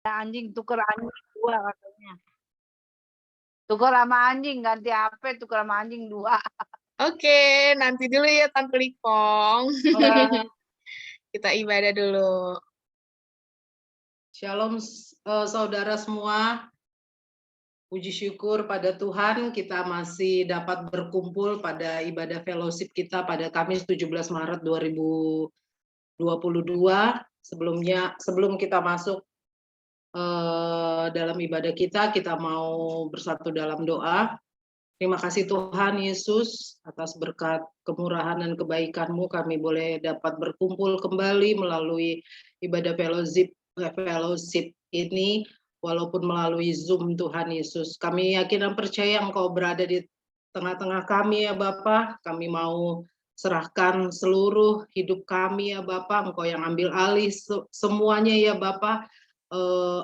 anjing, tuker anjing 2 katanya. Tuker sama anjing, ganti HP, tuker sama anjing 2. Oke, nanti dulu ya Tante Lipong. Kita ibadah dulu. Shalom saudara semua. Puji syukur pada Tuhan kita masih dapat berkumpul pada ibadah fellowship kita pada Kamis 17 Maret 2022. Sebelum kita masuk dalam ibadah kita mau bersatu dalam doa. Terima kasih Tuhan Yesus atas berkat kemurahan dan kebaikan-Mu kami boleh dapat berkumpul kembali melalui ibadah fellowship ini walaupun melalui Zoom Tuhan Yesus. Kami yakin dan percaya Engkau berada di tengah-tengah kami ya Bapa. Kami mau serahkan seluruh hidup kami ya Bapa. Engkau yang ambil alih semuanya ya Bapa.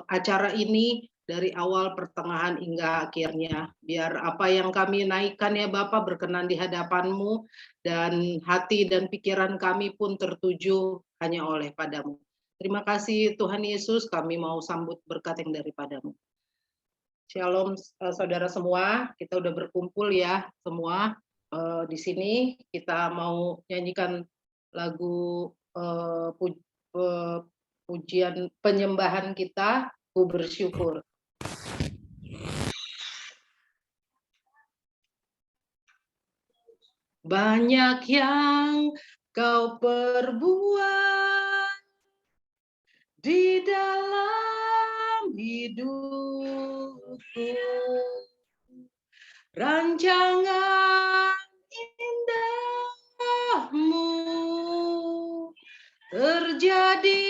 Acara ini dari awal, pertengahan, hingga akhirnya. Biar apa yang kami naikkan ya Bapa berkenan di hadapan-Mu, dan hati dan pikiran kami pun tertuju hanya oleh Padamu. Terima kasih Tuhan Yesus, kami mau sambut berkat yang daripada-Mu. Shalom saudara semua, kita udah berkumpul ya semua di sini. Kita mau nyanyikan lagu pujian penyembahan kita, Ku Bersyukur. Banyak yang Kau perbuat di dalam hidupku, rancangan indahmu terjadi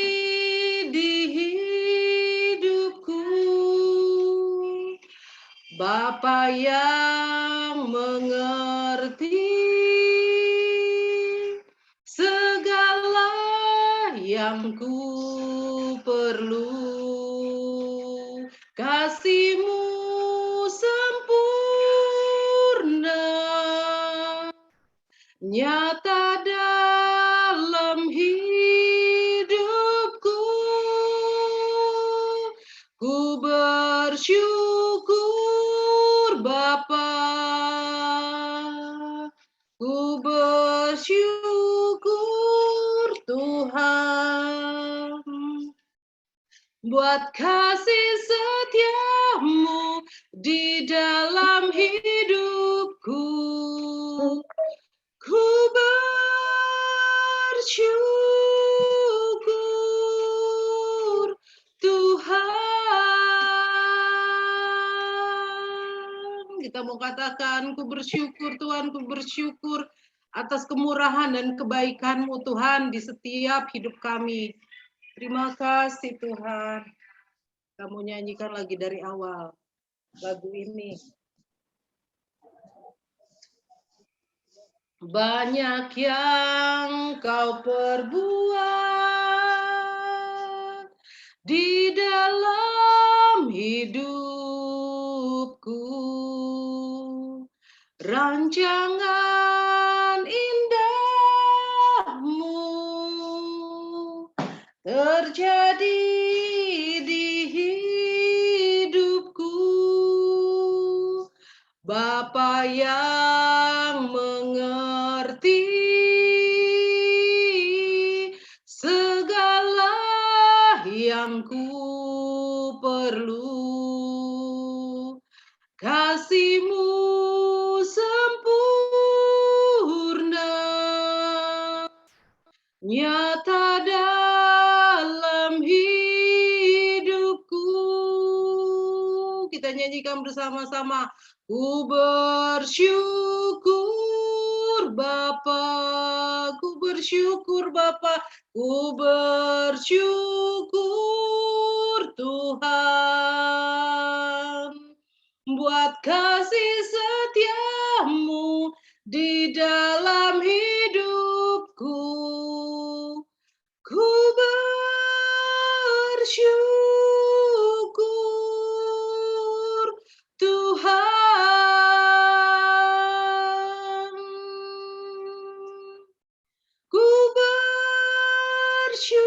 di hidupku. Bapa yang mengerti segala yang ku perlu, kasih-Mu sempurna nyata dalam hidupku. Ku bersyukur Bapa, ku bersyukur Tuhan, buat kasih setia-Mu di dalam hidupku. Ku bersyukur Tuhan. Kita mau katakan, ku bersyukur Tuhan, ku bersyukur atas kemurahan dan kebaikan-Mu Tuhan di setiap hidup kami. Terima kasih Tuhan. Kamu nyanyikan lagi dari awal lagu ini. Banyak yang Kau perbuat di dalam hidupku, rancangan indahmu terjadi di hidupku. Bapa yang mengerti segala yang ku perlu, kasih-Mu sempurna nyata dalam hidupku. Kita nyanyikan bersama-sama. Ku bersyukur Bapa, ku bersyukur Bapa, ku bersyukur Tuhan, buat kasih setia-Mu di dalam hidupku. Ku bersyukur Tuhan, ku bersyukur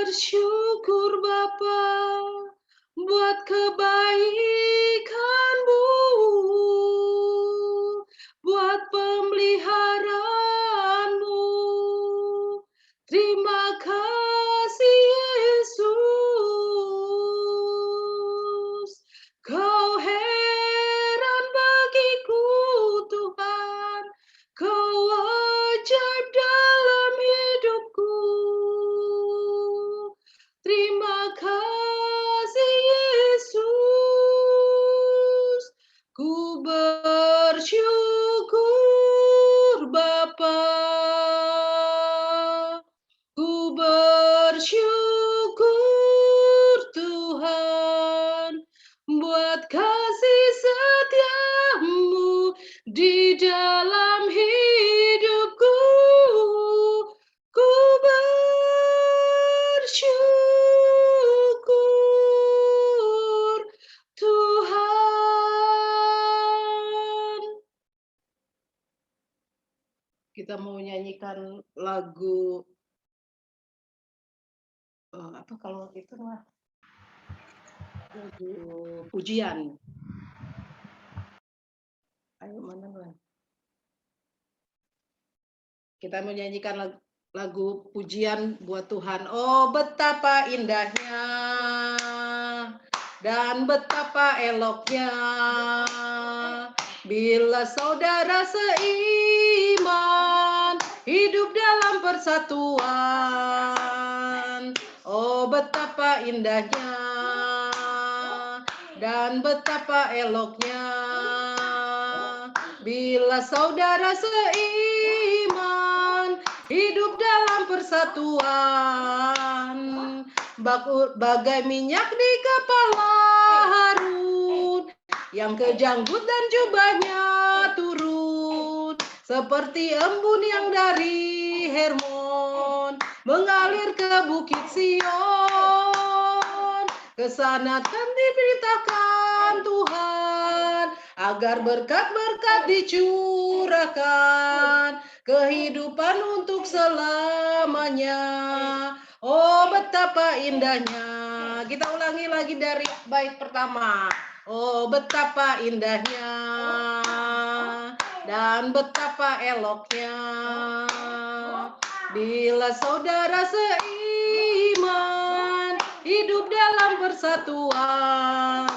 bersyukur Bapa buat kebaikan-Mu, buat pemeliharaan-Mu. Terima kasih Yesus. Kau heran bagiku Tuhan, Kau ajaib dalam hidupku. Terima kasih Yesus. Ku bersyukur Bapa. Ku bersyukur Tuhan buat kasih setia-Mu di dalam hidupku. Ku bersyukur Tuhan. Kita mau nyanyikan lagu apa kalau itu mah lagu pujian. Ayo mana lah. Kita mau nyanyikan lagu pujian buat Tuhan. Oh betapa indahnya dan betapa eloknya bila saudara seiman hidup dalam persatuan. Oh betapa indahnya dan betapa eloknya bila saudara seiman hidup dalam persatuan. Bagai minyak di kepala Harun yang kejanggut dan jubahnya turun, seperti embun yang dari Hermon mengalir ke Bukit Sion. Kesana kan diberitakan Tuhan agar berkat-berkat dicurahkan, kehidupan untuk selamanya. Oh betapa indahnya. Kita ulangi lagi dari bait pertama. Oh betapa indahnya dan betapa eloknya bila saudara seiman hidup dalam persatuan.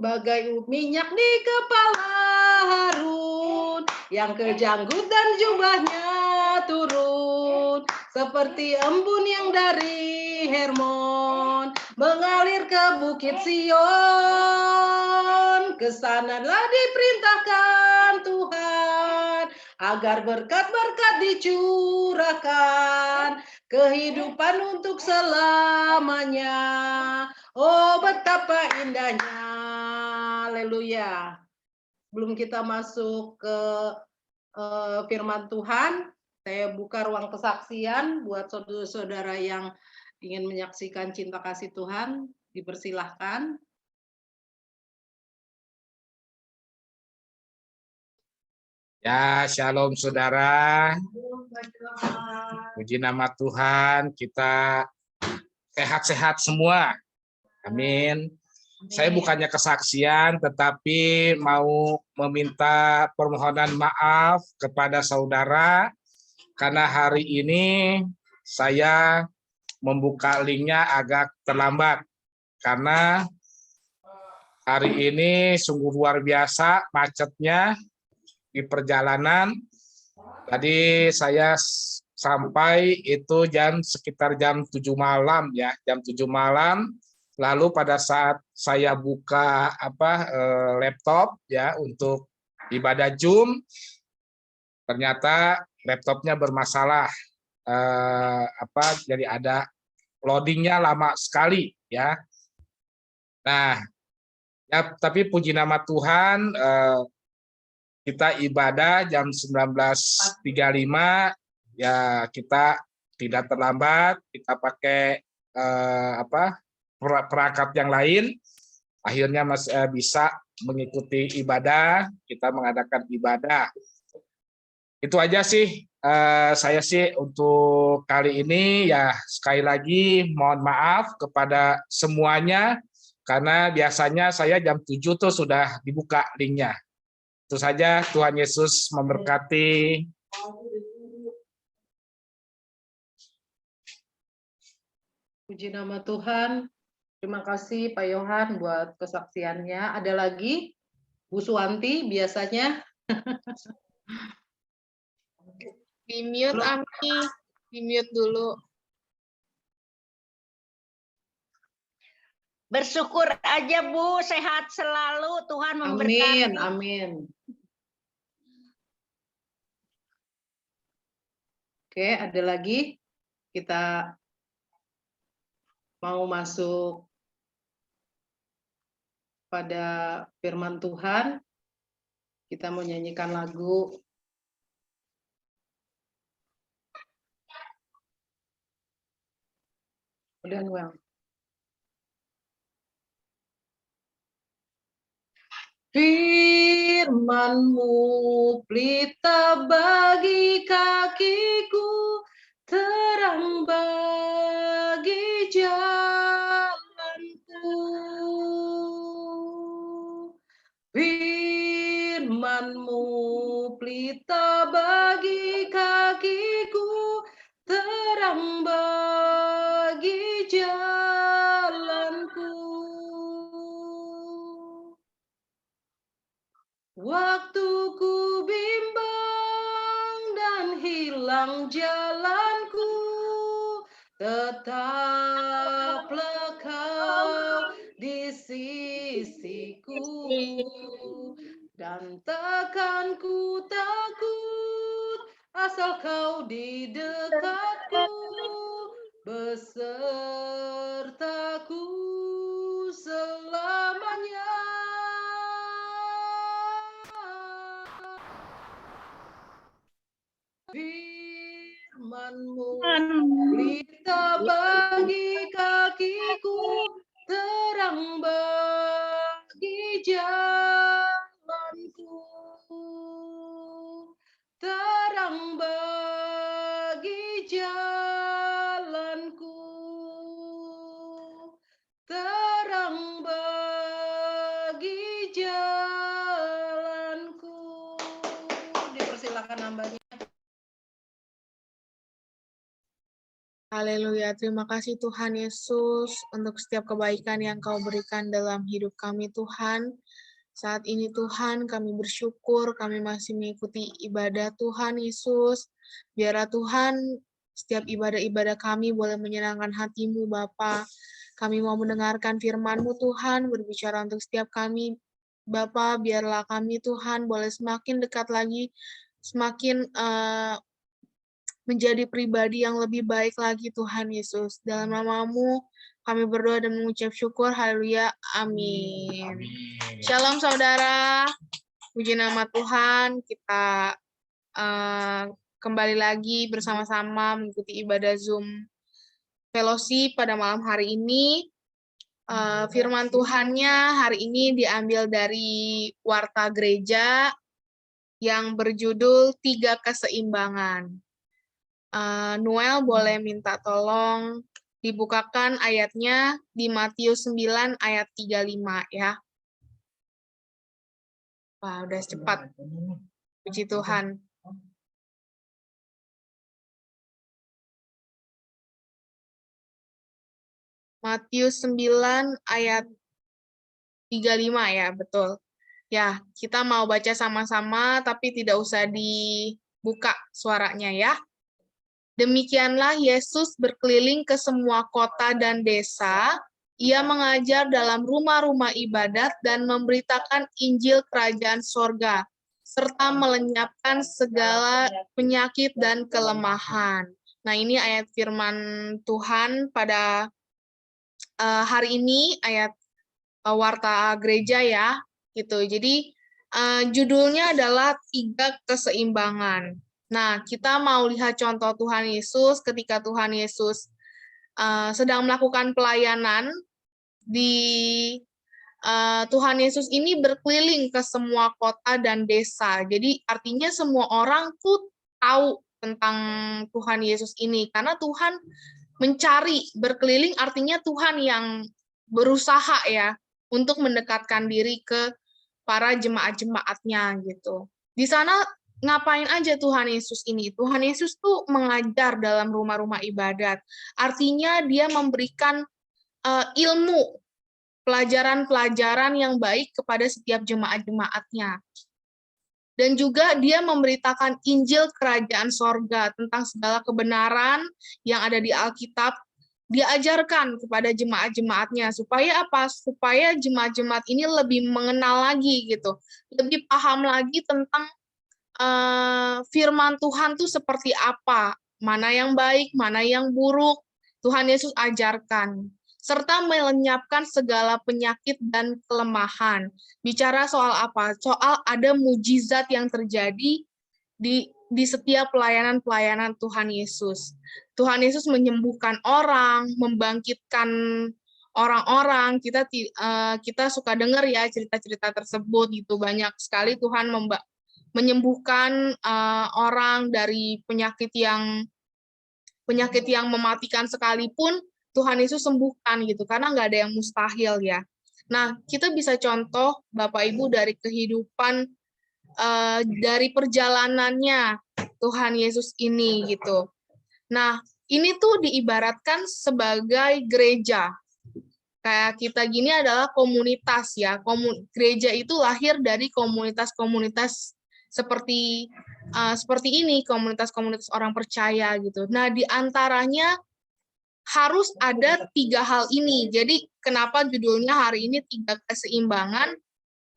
Bagai minyak di kepala Harun yang kejanggut dan jubahnya turun, seperti embun yang dari Hermon mengalir ke Bukit Sion. Kesanalah diperintahkan Tuhan agar berkat-berkat dicurahkan, kehidupan untuk selamanya. Oh betapa indahnya. Haleluya. Sebelum kita masuk ke firman Tuhan, saya buka ruang kesaksian buat saudara-saudara yang ingin menyaksikan cinta kasih Tuhan, dipersilahkan. Ya, shalom saudara. Puji nama Tuhan, kita sehat-sehat semua. Amin. Saya bukannya kesaksian, tetapi mau meminta permohonan maaf kepada saudara, karena hari ini saya membuka linknya agak terlambat, karena hari ini sungguh luar biasa macetnya di perjalanan. Tadi saya sampai itu sekitar jam 7 malam ya, jam 7 malam. Lalu pada saat saya buka laptop ya untuk ibadah Zoom, ternyata laptopnya bermasalah. Jadi ada loadingnya lama sekali ya. Nah, ya tapi puji nama Tuhan, kita ibadah jam 19.35 ya, kita tidak terlambat, kita pakai perangkat yang lain, akhirnya bisa mengikuti ibadah, kita mengadakan ibadah. Itu aja sih saya sih untuk kali ini ya, sekali lagi mohon maaf kepada semuanya karena biasanya saya jam 7 tuh sudah dibuka linknya. Itu saja, Tuhan Yesus memberkati. Puji nama Tuhan. Terima kasih Pak Yohan buat kesaksiannya. Ada lagi Bu Suwanti biasanya. Di mute, Ami. Di mute dulu. Bersyukur aja Bu, sehat selalu, Tuhan memberkati. Amin, amin. Oke, ada lagi? Kita mau masuk pada firman Tuhan. Kita mau nyanyikan lagu udah Noel. Firman-Mu pelita bagi kakiku, terang bagi jalanku. Firman-Mu pelita bagi kakiku, terang bagi jalanku. Waktu ku bimbang dan hilang jalanku, tetaplah Kau di sisiku, dan takkan ku takut asal Kau di dekatku, besertaku selamanya. Firman-Mu pelita bagi kakiku, terang bagi jalanku, terang bagi jalanku, terang bagi jalanku. Dipersilakan hambanya. Haleluya, terima kasih Tuhan Yesus untuk setiap kebaikan yang Kau berikan dalam hidup kami Tuhan. Saat ini Tuhan kami bersyukur, kami masih mengikuti ibadah Tuhan Yesus. Biarlah Tuhan setiap ibadah-ibadah kami boleh menyenangkan hati-Mu Bapa. Kami mau mendengarkan firman-Mu Tuhan, berbicara untuk setiap kami Bapa. Biarlah kami Tuhan boleh semakin dekat lagi, semakin menjadi pribadi yang lebih baik lagi Tuhan Yesus. Dalam nama-Mu kami berdoa dan mengucap syukur. Haleluya. Amin. Shalom saudara. Puji nama Tuhan. Kita kembali lagi bersama-sama mengikuti ibadah Zoom Fellowship pada malam hari ini. Firman Tuhannya hari ini diambil dari Warta Gereja yang berjudul 3 Keseimbangan. Noel boleh minta tolong dibukakan ayatnya di Matius 9 ayat 35 ya. Wah, udah cepat. Puji Tuhan. Matius 9 ayat 35 ya, betul. Ya, kita mau baca sama-sama tapi tidak usah dibuka suaranya ya. Demikianlah Yesus berkeliling ke semua kota dan desa. Ia mengajar dalam rumah-rumah ibadat dan memberitakan Injil Kerajaan Sorga, serta melenyapkan segala penyakit dan kelemahan. Nah, ini ayat firman Tuhan pada hari ini, ayat Warta Gereja ya. Gitu. Jadi, judulnya adalah 3 Keseimbangan. Nah, kita mau lihat contoh Tuhan Yesus ketika Tuhan Yesus sedang melakukan pelayanan di Tuhan Yesus ini berkeliling ke semua kota dan desa. Jadi artinya semua orang tuh tahu tentang Tuhan Yesus ini, karena Tuhan mencari, berkeliling artinya Tuhan yang berusaha ya untuk mendekatkan diri ke para jemaat-jemaatnya gitu. Di sana ngapain aja Tuhan Yesus ini? Tuhan Yesus tuh mengajar dalam rumah-rumah ibadat. Artinya dia memberikan ilmu, pelajaran-pelajaran yang baik kepada setiap jemaat-jemaatnya. Dan juga dia memberitakan Injil Kerajaan Sorga tentang segala kebenaran yang ada di Alkitab, diajarkan kepada jemaat-jemaatnya. Supaya apa? Supaya jemaat-jemaat ini lebih mengenal lagi gitu, lebih paham lagi tentang firman Tuhan tuh seperti apa, mana yang baik, mana yang buruk, Tuhan Yesus ajarkan. Serta melenyapkan segala penyakit dan kelemahan. Bicara soal apa? Soal ada mujizat yang terjadi di setiap pelayanan-pelayanan Tuhan Yesus. Tuhan Yesus menyembuhkan orang, membangkitkan orang-orang. Kita suka dengar ya cerita-cerita tersebut gitu. Banyak sekali Tuhan menyembuhkan orang dari penyakit yang mematikan sekalipun. Tuhan Yesus sembuhkan gitu, karena nggak ada yang mustahil ya. Nah, kita bisa contoh Bapak Ibu dari kehidupan, dari perjalanannya Tuhan Yesus ini gitu. Nah, ini tuh diibaratkan sebagai gereja. Kayak kita gini adalah komunitas ya. Gereja itu lahir dari komunitas-komunitas seperti ini, komunitas-komunitas orang percaya gitu. Nah, di antaranya harus ada 3 hal ini. Jadi kenapa judulnya hari ini 3 keseimbangan?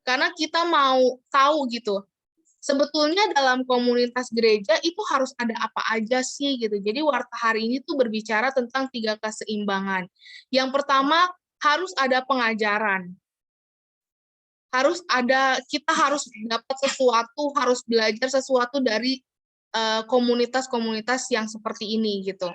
Karena kita mau tahu gitu, sebetulnya dalam komunitas gereja itu harus ada apa aja sih gitu. Jadi warta hari ini tuh berbicara tentang 3 keseimbangan. Yang pertama, harus ada pengajaran. Kita harus dapat sesuatu, harus belajar sesuatu dari komunitas-komunitas yang seperti ini gitu.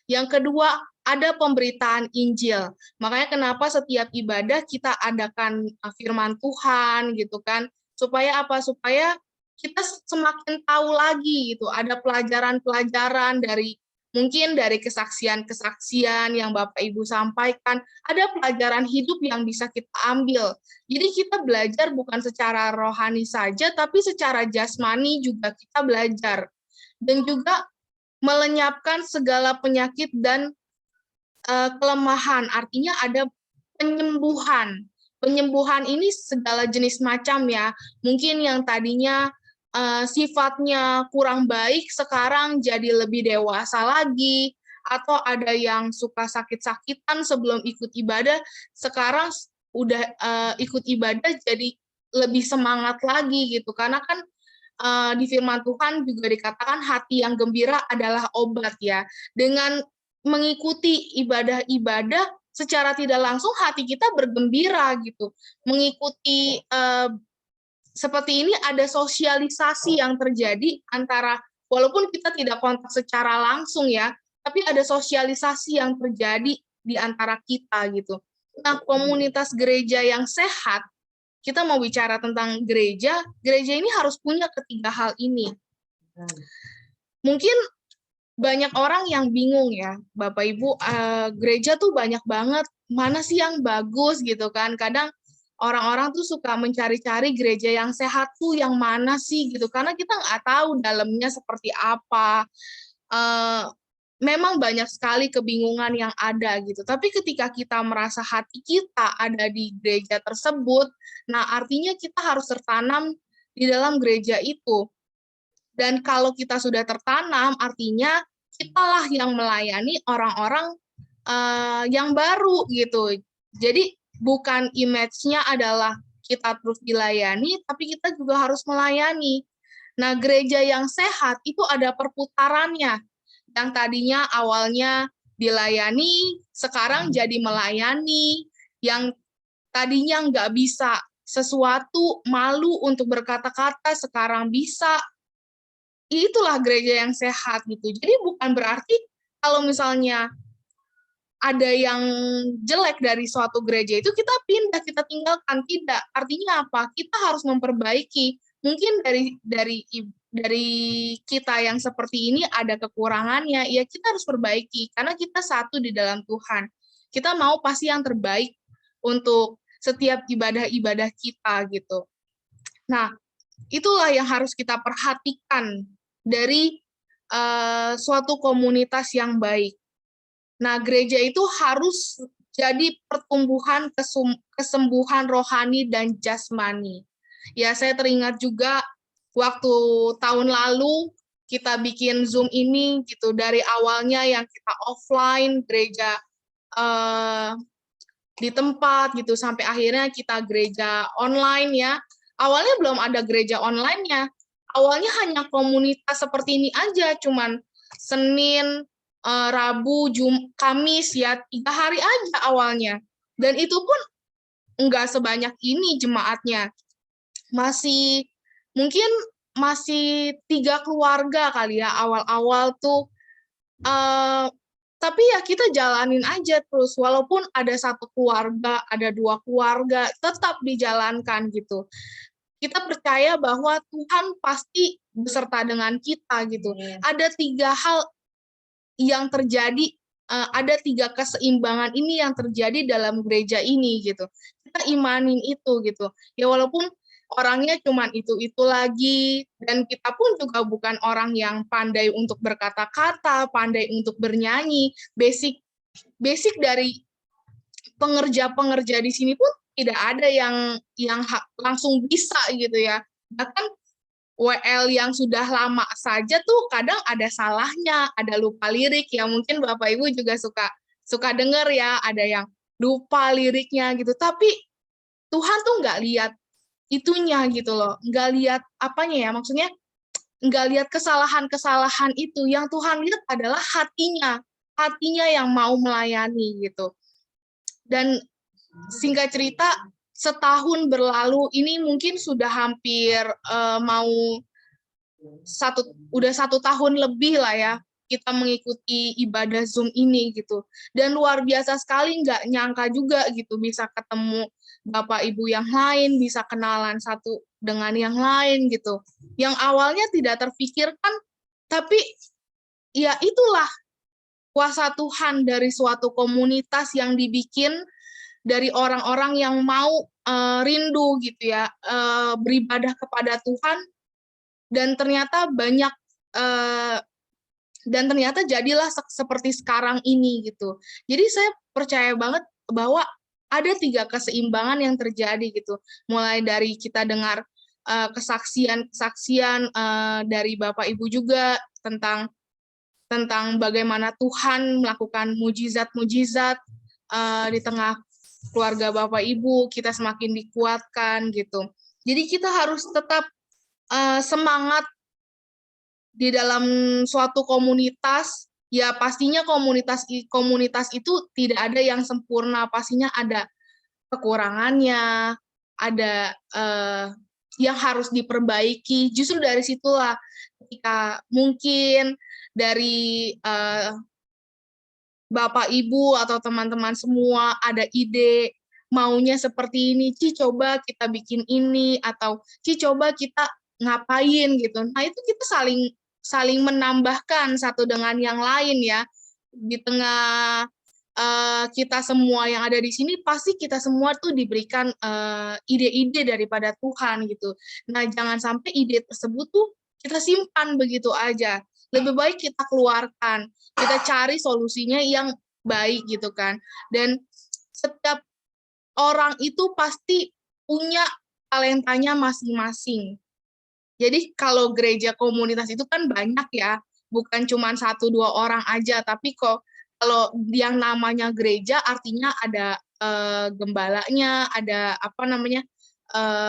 Yang kedua, ada pemberitaan Injil. Makanya kenapa setiap ibadah kita adakan firman Tuhan gitu kan. Supaya apa? Supaya kita semakin tahu lagi gitu. Ada pelajaran-pelajaran mungkin dari kesaksian-kesaksian yang Bapak Ibu sampaikan. Ada pelajaran hidup yang bisa kita ambil. Jadi kita belajar bukan secara rohani saja, tapi secara jasmani juga kita belajar. Dan juga melenyapkan segala penyakit dan kelemahan, artinya ada penyembuhan. Penyembuhan ini segala jenis macam ya. Mungkin yang tadinya sifatnya kurang baik, sekarang jadi lebih dewasa lagi. Atau ada yang suka sakit-sakitan sebelum ikut ibadah, sekarang udah ikut ibadah jadi lebih semangat lagi gitu. Karena kan di firman Tuhan juga dikatakan hati yang gembira adalah obat ya. Dengan mengikuti ibadah-ibadah secara tidak langsung hati kita bergembira gitu. Mengikuti seperti ini ada sosialisasi yang terjadi antara, walaupun kita tidak kontak secara langsung ya, tapi ada sosialisasi yang terjadi di antara kita gitu. Nah, komunitas gereja yang sehat, kita mau bicara tentang gereja ini harus punya ketiga hal ini. Mungkin banyak orang yang bingung ya, Bapak Ibu, gereja tuh banyak banget, mana sih yang bagus gitu kan. Kadang orang-orang tuh suka mencari-cari gereja yang sehat tuh yang mana sih gitu, karena kita nggak tahu dalamnya seperti apa. Memang banyak sekali kebingungan yang ada gitu, tapi ketika kita merasa hati kita ada di gereja tersebut, nah artinya kita harus tertanam di dalam gereja itu. Dan kalau kita sudah tertanam, artinya kitalah yang melayani orang-orang yang baru gitu. Jadi bukan image-nya adalah kita terus dilayani, tapi kita juga harus melayani. Nah, gereja yang sehat itu ada perputarannya. Yang tadinya awalnya dilayani, sekarang jadi melayani. Yang tadinya nggak bisa sesuatu, malu untuk berkata-kata, sekarang bisa. Itulah gereja yang sehat gitu. Jadi bukan berarti kalau misalnya ada yang jelek dari suatu gereja itu kita pindah, kita tinggalkan, tidak. Artinya apa? Kita harus memperbaiki. Mungkin kita yang seperti ini ada kekurangannya, ya kita harus perbaiki karena kita satu di dalam Tuhan. Kita mau pasti yang terbaik untuk setiap ibadah-ibadah kita gitu. Nah, itulah yang harus kita perhatikan dari suatu komunitas yang baik. Nah, gereja itu harus jadi pertumbuhan kesembuhan rohani dan jasmani. Ya, saya teringat juga waktu tahun lalu kita bikin Zoom ini gitu, dari awalnya yang kita offline gereja di tempat gitu sampai akhirnya kita gereja online ya. Awalnya belum ada gereja online-nya. Awalnya hanya komunitas seperti ini aja, cuman Senin, Rabu, Kamis ya 3 hari aja awalnya. Dan itu pun enggak sebanyak ini jemaatnya. Mungkin masih 3 keluarga kali ya awal-awal tuh. Tapi ya kita jalanin aja terus, walaupun ada 1 keluarga, ada 2 keluarga, tetap dijalankan gitu. Kita percaya bahwa Tuhan pasti beserta dengan kita gitu. Ada 3 hal yang terjadi, ada 3 keseimbangan ini yang terjadi dalam gereja ini gitu. Kita imanin itu gitu. Ya walaupun orangnya cuman itu lagi, dan kita pun juga bukan orang yang pandai untuk berkata-kata, pandai untuk bernyanyi. Basic dari pengerja-pengerja di sini pun tidak ada yang langsung bisa gitu ya. Bahkan WL yang sudah lama saja tuh kadang ada salahnya, ada lupa lirik ya. Mungkin Bapak Ibu juga suka dengar ya, ada yang lupa liriknya gitu. Tapi Tuhan tuh nggak lihat itunya gitu loh, nggak lihat apanya ya, maksudnya nggak lihat kesalahan-kesalahan itu. Yang Tuhan lihat adalah hatinya yang mau melayani gitu. Dan singkat cerita, setahun berlalu, ini mungkin sudah hampir udah 1 tahun lebih lah ya kita mengikuti ibadah Zoom ini gitu. Dan luar biasa sekali, nggak nyangka juga gitu bisa ketemu Bapak Ibu yang lain, bisa kenalan satu dengan yang lain gitu. Yang awalnya tidak terpikirkan, tapi ya itulah kuasa Tuhan dari suatu komunitas yang dibikin dari orang-orang yang mau rindu gitu ya, beribadah kepada Tuhan, dan ternyata jadilah seperti sekarang ini gitu. Jadi saya percaya banget bahwa ada 3 keseimbangan yang terjadi gitu. Mulai dari kita dengar kesaksian dari Bapak Ibu juga tentang bagaimana Tuhan melakukan mujizat-mujizat di tengah keluarga Bapak Ibu, kita semakin dikuatkan gitu. Jadi kita harus tetap semangat di dalam suatu komunitas. Ya pastinya komunitas itu tidak ada yang sempurna, pastinya ada kekurangannya, ada yang harus diperbaiki. Justru dari situlah ketika mungkin dari Bapak Ibu atau teman-teman semua ada ide maunya seperti ini, Ci coba kita bikin ini, atau Ci coba kita ngapain gitu. Nah itu kita saling menambahkan satu dengan yang lain ya. Di tengah kita semua yang ada di sini, pasti kita semua tuh diberikan ide-ide daripada Tuhan gitu. Nah jangan sampai ide tersebut tuh kita simpan begitu aja. Lebih baik kita keluarkan, kita cari solusinya yang baik gitu kan. Dan setiap orang itu pasti punya talentanya masing-masing. Jadi kalau gereja komunitas itu kan banyak ya, bukan cuma 1-2 orang aja, tapi kalau yang namanya gereja artinya ada gembalanya, ada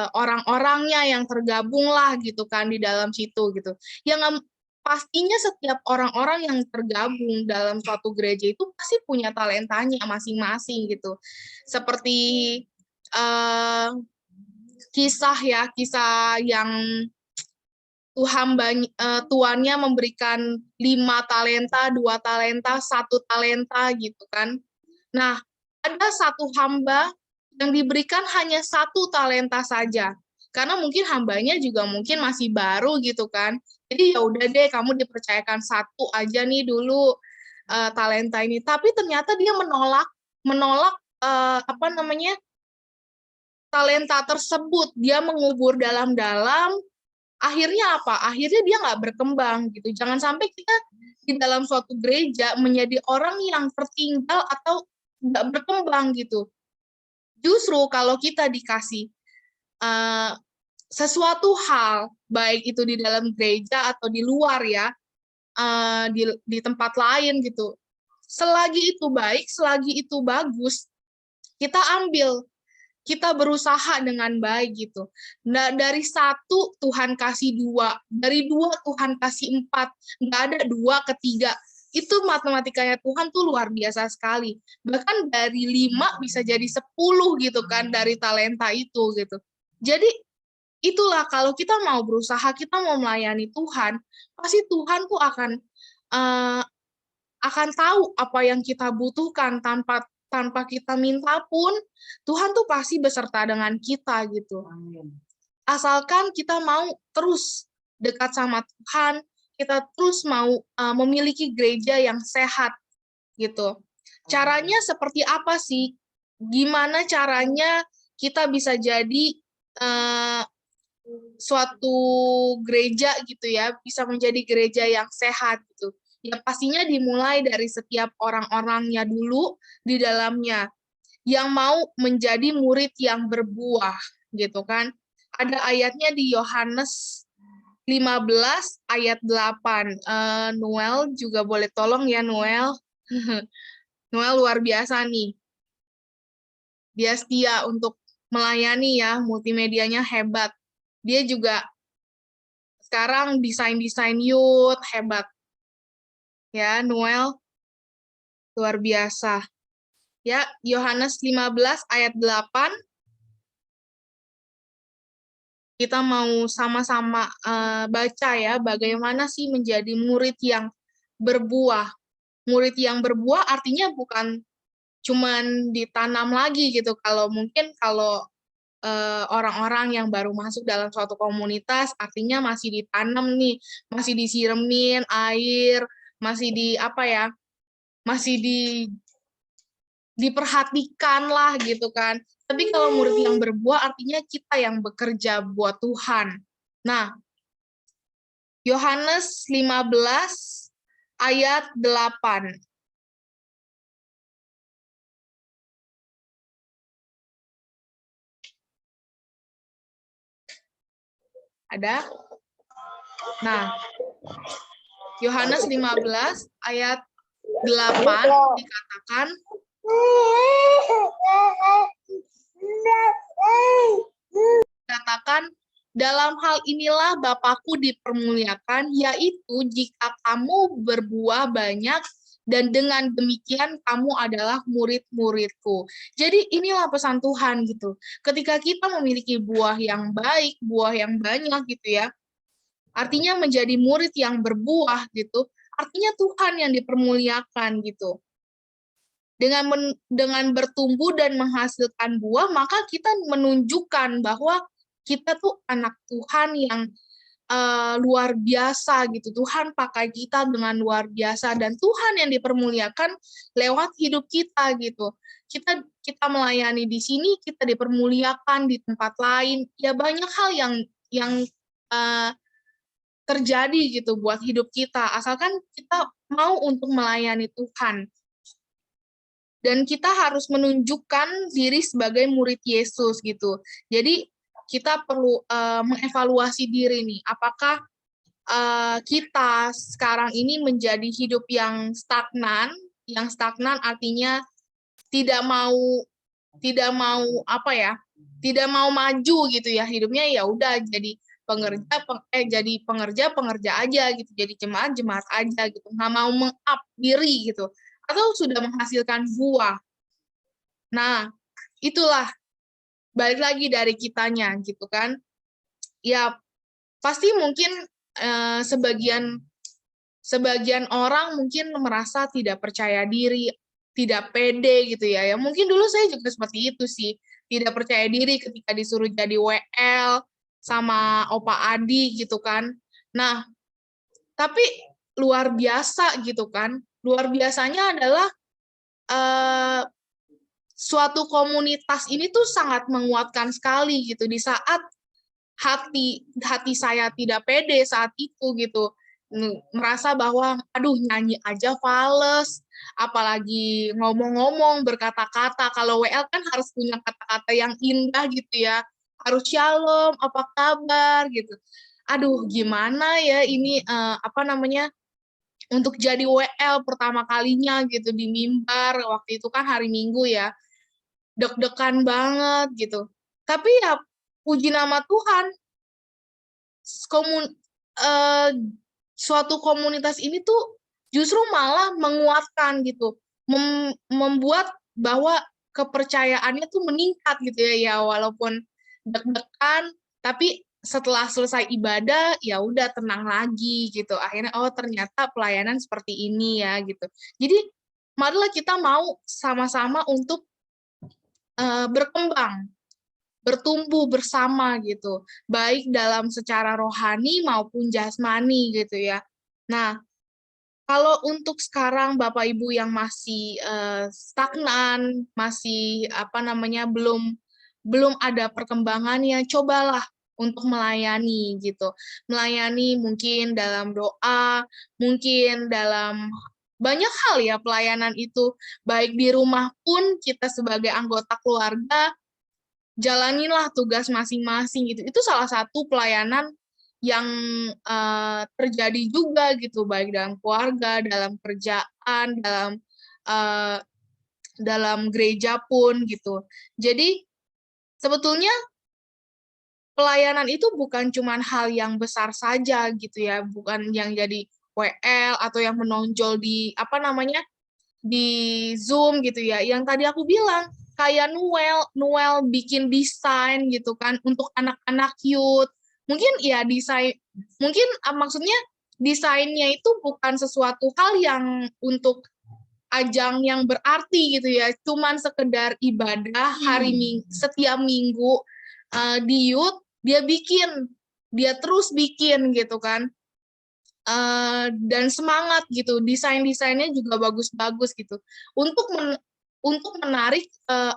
orang-orangnya yang tergabung lah gitu kan di dalam situ gitu. Yang pastinya setiap orang-orang yang tergabung dalam suatu gereja itu pasti punya talentanya masing-masing gitu. Seperti kisah yang tuannya memberikan 5 talenta, 2 talenta, 1 talenta gitu kan. Nah, ada 1 hamba yang diberikan hanya 1 talenta saja. Karena mungkin hambanya juga mungkin masih baru gitu kan. Jadi ya udah deh, kamu dipercayakan satu aja nih dulu talenta ini. Tapi ternyata dia menolak talenta tersebut. Dia mengubur dalam-dalam. Akhirnya apa? Akhirnya dia nggak berkembang gitu. Jangan sampai kita di dalam suatu gereja menjadi orang yang tertinggal atau nggak berkembang gitu. Justru kalau kita dikasih sesuatu hal, baik itu di dalam gereja atau di luar ya, di tempat lain gitu, selagi itu baik, selagi itu bagus, kita ambil, kita berusaha dengan baik gitu. Nah, dari satu Tuhan kasih dua, dari dua Tuhan kasih empat, nggak ada dua ketiga. Itu matematikanya Tuhan tuh luar biasa sekali. Bahkan dari 5 bisa jadi 10 gitu kan dari talenta itu gitu. Jadi itulah kalau kita mau berusaha, kita mau melayani Tuhan, pasti Tuhan tuh akan tahu apa yang kita butuhkan tanpa kita minta pun, Tuhan tuh pasti beserta dengan kita gitu. Asalkan kita mau terus dekat sama Tuhan, kita terus mau memiliki gereja yang sehat gitu. Caranya seperti apa sih? Gimana caranya kita bisa jadi suatu gereja gitu ya, bisa menjadi gereja yang sehat gitu. Ya pastinya dimulai dari setiap orang-orangnya dulu di dalamnya yang mau menjadi murid yang berbuah gitu kan. Ada ayatnya di Yohanes 15 ayat 8. Noel juga boleh tolong ya Noel. Noel luar biasa nih. Dia setia untuk melayani ya, multimedianya hebat. Dia juga sekarang desain-desain youth hebat. Ya, Noel luar biasa. Ya, Yohanes 15 ayat 8. Kita mau sama-sama baca ya, bagaimana sih menjadi murid yang berbuah. Murid yang berbuah artinya bukan cuman ditanam lagi gitu. Kalau orang-orang yang baru masuk dalam suatu komunitas, artinya masih ditanam nih, masih disiramin air, masih diperhatikan lah gitu kan. Tapi kalau murid yang berbuah artinya kita yang bekerja buat Tuhan. Nah, Yohanes 15 ayat 8. Ada? Nah, Yohanes 15 ayat 8 dikatakan, dalam hal inilah Bapakku dipermuliakan, yaitu jika kamu berbuah banyak, dan dengan demikian kamu adalah murid-muridku. Jadi inilah pesan Tuhan gitu. Ketika kita memiliki buah yang baik, buah yang banyak gitu ya, artinya menjadi murid yang berbuah gitu, artinya Tuhan yang dipermuliakan gitu. Dengan bertumbuh dan menghasilkan buah, maka kita menunjukkan bahwa kita tuh anak Tuhan yang luar biasa gitu. Tuhan pakai kita dengan luar biasa dan Tuhan yang dipermuliakan lewat hidup kita gitu. Kita melayani di sini, kita dipermuliakan di tempat lain. Ya banyak hal yang terjadi gitu buat hidup kita. Asalkan kita mau untuk melayani Tuhan. Dan kita harus menunjukkan diri sebagai murid Yesus gitu. Jadi kita perlu mengevaluasi diri nih, apakah kita sekarang ini menjadi hidup yang stagnan artinya tidak mau maju gitu ya, hidupnya ya udah jadi pengerja aja gitu, jadi jemaat aja gitu, nggak mau meng-up diri gitu, atau sudah menghasilkan buah. Nah, itulah balik lagi dari kitanya gitu kan. Ya pasti mungkin sebagian orang mungkin merasa tidak percaya diri, tidak pede gitu ya. Ya mungkin dulu saya juga seperti itu sih, tidak percaya diri ketika disuruh jadi WL sama Opa Adi gitu kan. Nah, Tapi luar biasa gitu kan. Luar biasanya adalah suatu komunitas ini tuh sangat menguatkan sekali gitu di saat hati saya tidak pede saat itu gitu, merasa bahwa aduh nyanyi aja fales, apalagi ngomong-ngomong berkata-kata. Kalau WL kan harus punya kata-kata yang indah gitu ya, harus shalom, apa kabar gitu. Aduh gimana ya ini untuk jadi WL pertama kalinya gitu di mimbar, waktu itu kan hari Minggu ya, deg-degan banget gitu. Tapi ya puji nama Tuhan, suatu komunitas ini tuh justru malah menguatkan gitu, membuat bahwa kepercayaannya tuh meningkat gitu ya, walaupun deg-degan, tapi setelah selesai ibadah ya udah tenang lagi gitu. Akhirnya oh ternyata pelayanan seperti ini ya gitu. Jadi marilah kita mau sama-sama untuk berkembang, bertumbuh bersama gitu, baik dalam secara rohani maupun jasmani gitu ya. Nah, kalau untuk sekarang Bapak Ibu yang masih stagnan, masih belum ada perkembangannya, cobalah untuk melayani gitu. Melayani mungkin dalam doa, mungkin dalam banyak hal ya pelayanan itu, baik di rumah pun kita sebagai anggota keluarga jalanilah tugas masing-masing gitu. Itu salah satu pelayanan yang terjadi juga gitu, baik dalam keluarga, dalam kerjaan, dalam gereja pun gitu. Jadi sebetulnya pelayanan itu bukan cuma hal yang besar saja gitu ya, bukan yang jadi WL atau yang menonjol di di Zoom gitu ya. Yang tadi aku bilang kayak Noel bikin desain gitu kan untuk anak-anak youth. Mungkin ya maksudnya desainnya itu bukan sesuatu hal yang untuk ajang yang berarti gitu ya, cuman sekedar ibadah setiap minggu di youth dia terus bikin gitu kan. Dan semangat gitu, desainnya juga bagus-bagus gitu untuk menarik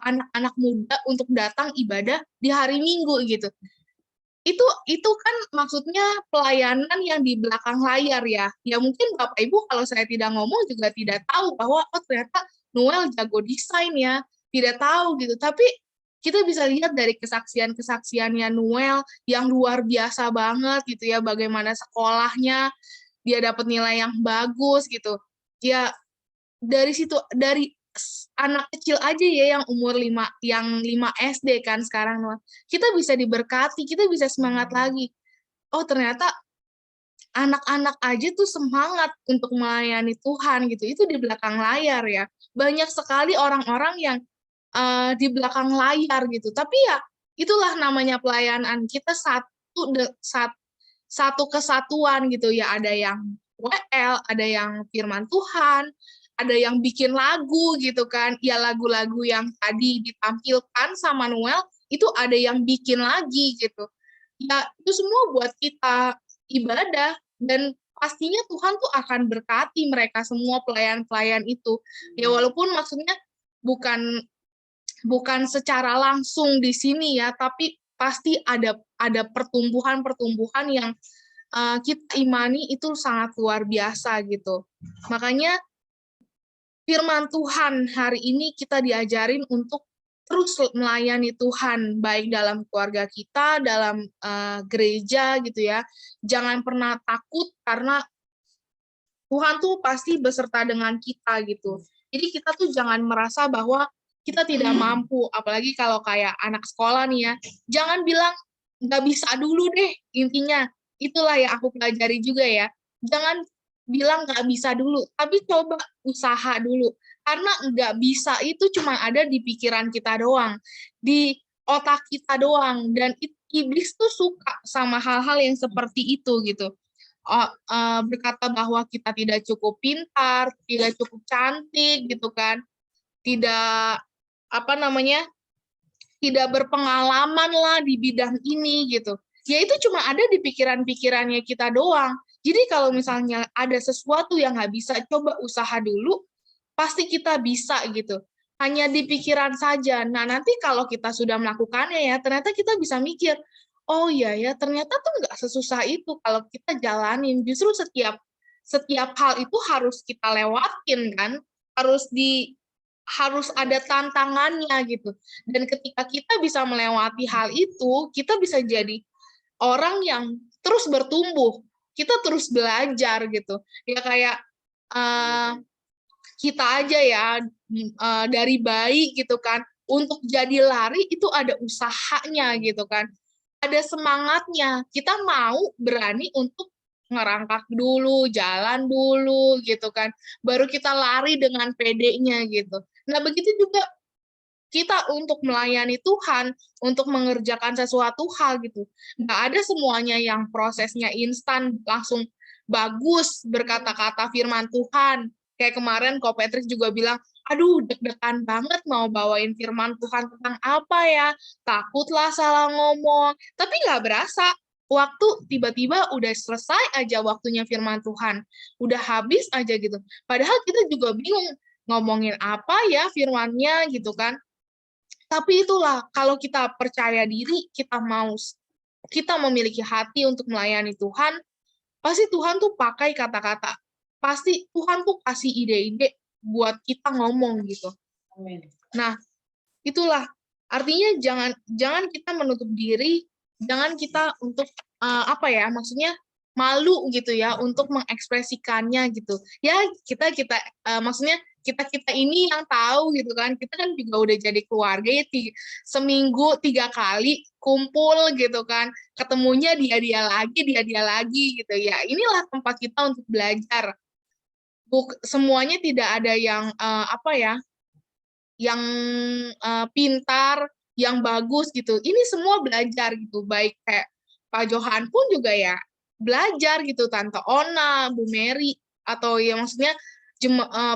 anak-anak muda untuk datang ibadah di hari Minggu gitu. Itu kan maksudnya pelayanan yang di belakang layar ya. Ya mungkin Bapak Ibu kalau saya tidak ngomong juga tidak tahu bahwa oh ternyata Noel jago desain ya, tidak tahu gitu. Tapi kita bisa lihat dari kesaksiannya Noel yang luar biasa banget gitu ya, bagaimana sekolahnya dia dapat nilai yang bagus gitu. Ya dari anak kecil aja ya yang umur 5 SD kan sekarang kita bisa diberkati, kita bisa semangat lagi. Oh ternyata anak-anak aja tuh semangat untuk melayani Tuhan gitu. Itu di belakang layar ya. Banyak sekali orang-orang yang di belakang layar gitu. Tapi ya itulah namanya pelayanan. Kita satu kesatuan gitu ya. Ada yang WL, ada yang firman Tuhan, ada yang bikin lagu gitu kan. Ya lagu-lagu yang tadi ditampilkan sama Noel itu ada yang bikin lagi gitu. Ya itu semua buat kita ibadah, dan pastinya Tuhan tuh akan berkati mereka semua pelayan-pelayan itu. Ya walaupun maksudnya bukan secara langsung di sini ya, tapi pasti ada pertumbuhan yang kita imani itu sangat luar biasa gitu. Makanya firman Tuhan hari ini kita diajarin untuk terus melayani Tuhan, baik dalam keluarga kita, dalam gereja gitu ya. Jangan pernah takut karena Tuhan tuh pasti beserta dengan kita gitu. Jadi kita tuh jangan merasa bahwa kita tidak mampu, apalagi kalau kayak anak sekolah nih ya. Jangan bilang nggak bisa dulu deh, intinya. Itulah yang aku pelajari juga ya. Jangan bilang nggak bisa dulu, tapi coba usaha dulu. Karena nggak bisa itu cuma ada di pikiran kita doang, di otak kita doang. Dan iblis tuh suka sama hal-hal yang seperti itu gitu. Berkata bahwa kita tidak cukup pintar, tidak cukup cantik gitu kan, tidak tidak berpengalaman lah di bidang ini gitu. Ya itu cuma ada di pikiran-pikirannya kita doang. Jadi kalau misalnya ada sesuatu yang nggak bisa, coba usaha dulu, pasti kita bisa gitu. Hanya di pikiran saja. Nah, nanti kalau kita sudah melakukannya ya, ternyata kita bisa mikir, oh iya ya, ternyata tuh nggak sesusah itu kalau kita jalanin. Justru setiap hal itu harus kita lewatin kan, harus ada tantangannya gitu. Dan ketika kita bisa melewati hal itu, kita bisa jadi orang yang terus bertumbuh, kita terus belajar gitu. Ya kayak kita aja ya dari bayi gitu kan, untuk jadi lari itu ada usahanya gitu kan, ada semangatnya. Kita mau berani untuk ngerangkak dulu, jalan dulu gitu kan, baru kita lari dengan pedenya gitu. Nah begitu juga kita untuk melayani Tuhan, untuk mengerjakan sesuatu hal gitu. Nggak ada semuanya yang prosesnya instan, langsung bagus berkata-kata firman Tuhan. Kayak kemarin Ko Patrick juga bilang, aduh deg-degan banget mau bawain firman Tuhan tentang apa ya, takutlah salah ngomong. Tapi nggak berasa, waktu tiba-tiba udah selesai aja waktunya firman Tuhan. Udah habis aja gitu. Padahal kita juga bingung, ngomongin apa ya firmannya gitu kan. Tapi itulah, kalau kita percaya diri, kita memiliki hati untuk melayani Tuhan, pasti Tuhan tuh pakai kata-kata. Pasti Tuhan tuh kasih ide-ide buat kita ngomong gitu. Nah, itulah. Artinya jangan kita menutup diri, jangan kita untuk maksudnya malu gitu ya untuk mengekspresikannya gitu. Ya, maksudnya kita ini yang tahu gitu kan, kita kan juga udah jadi keluarga ya, seminggu 3 kali kumpul gitu kan, ketemunya dia lagi gitu ya. Inilah tempat kita untuk belajar. Semuanya tidak ada yang yang pintar, yang bagus gitu. Ini semua belajar gitu, baik kayak Pak Johan pun juga ya belajar gitu, Tante Ona, Bu Mary, atau ya maksudnya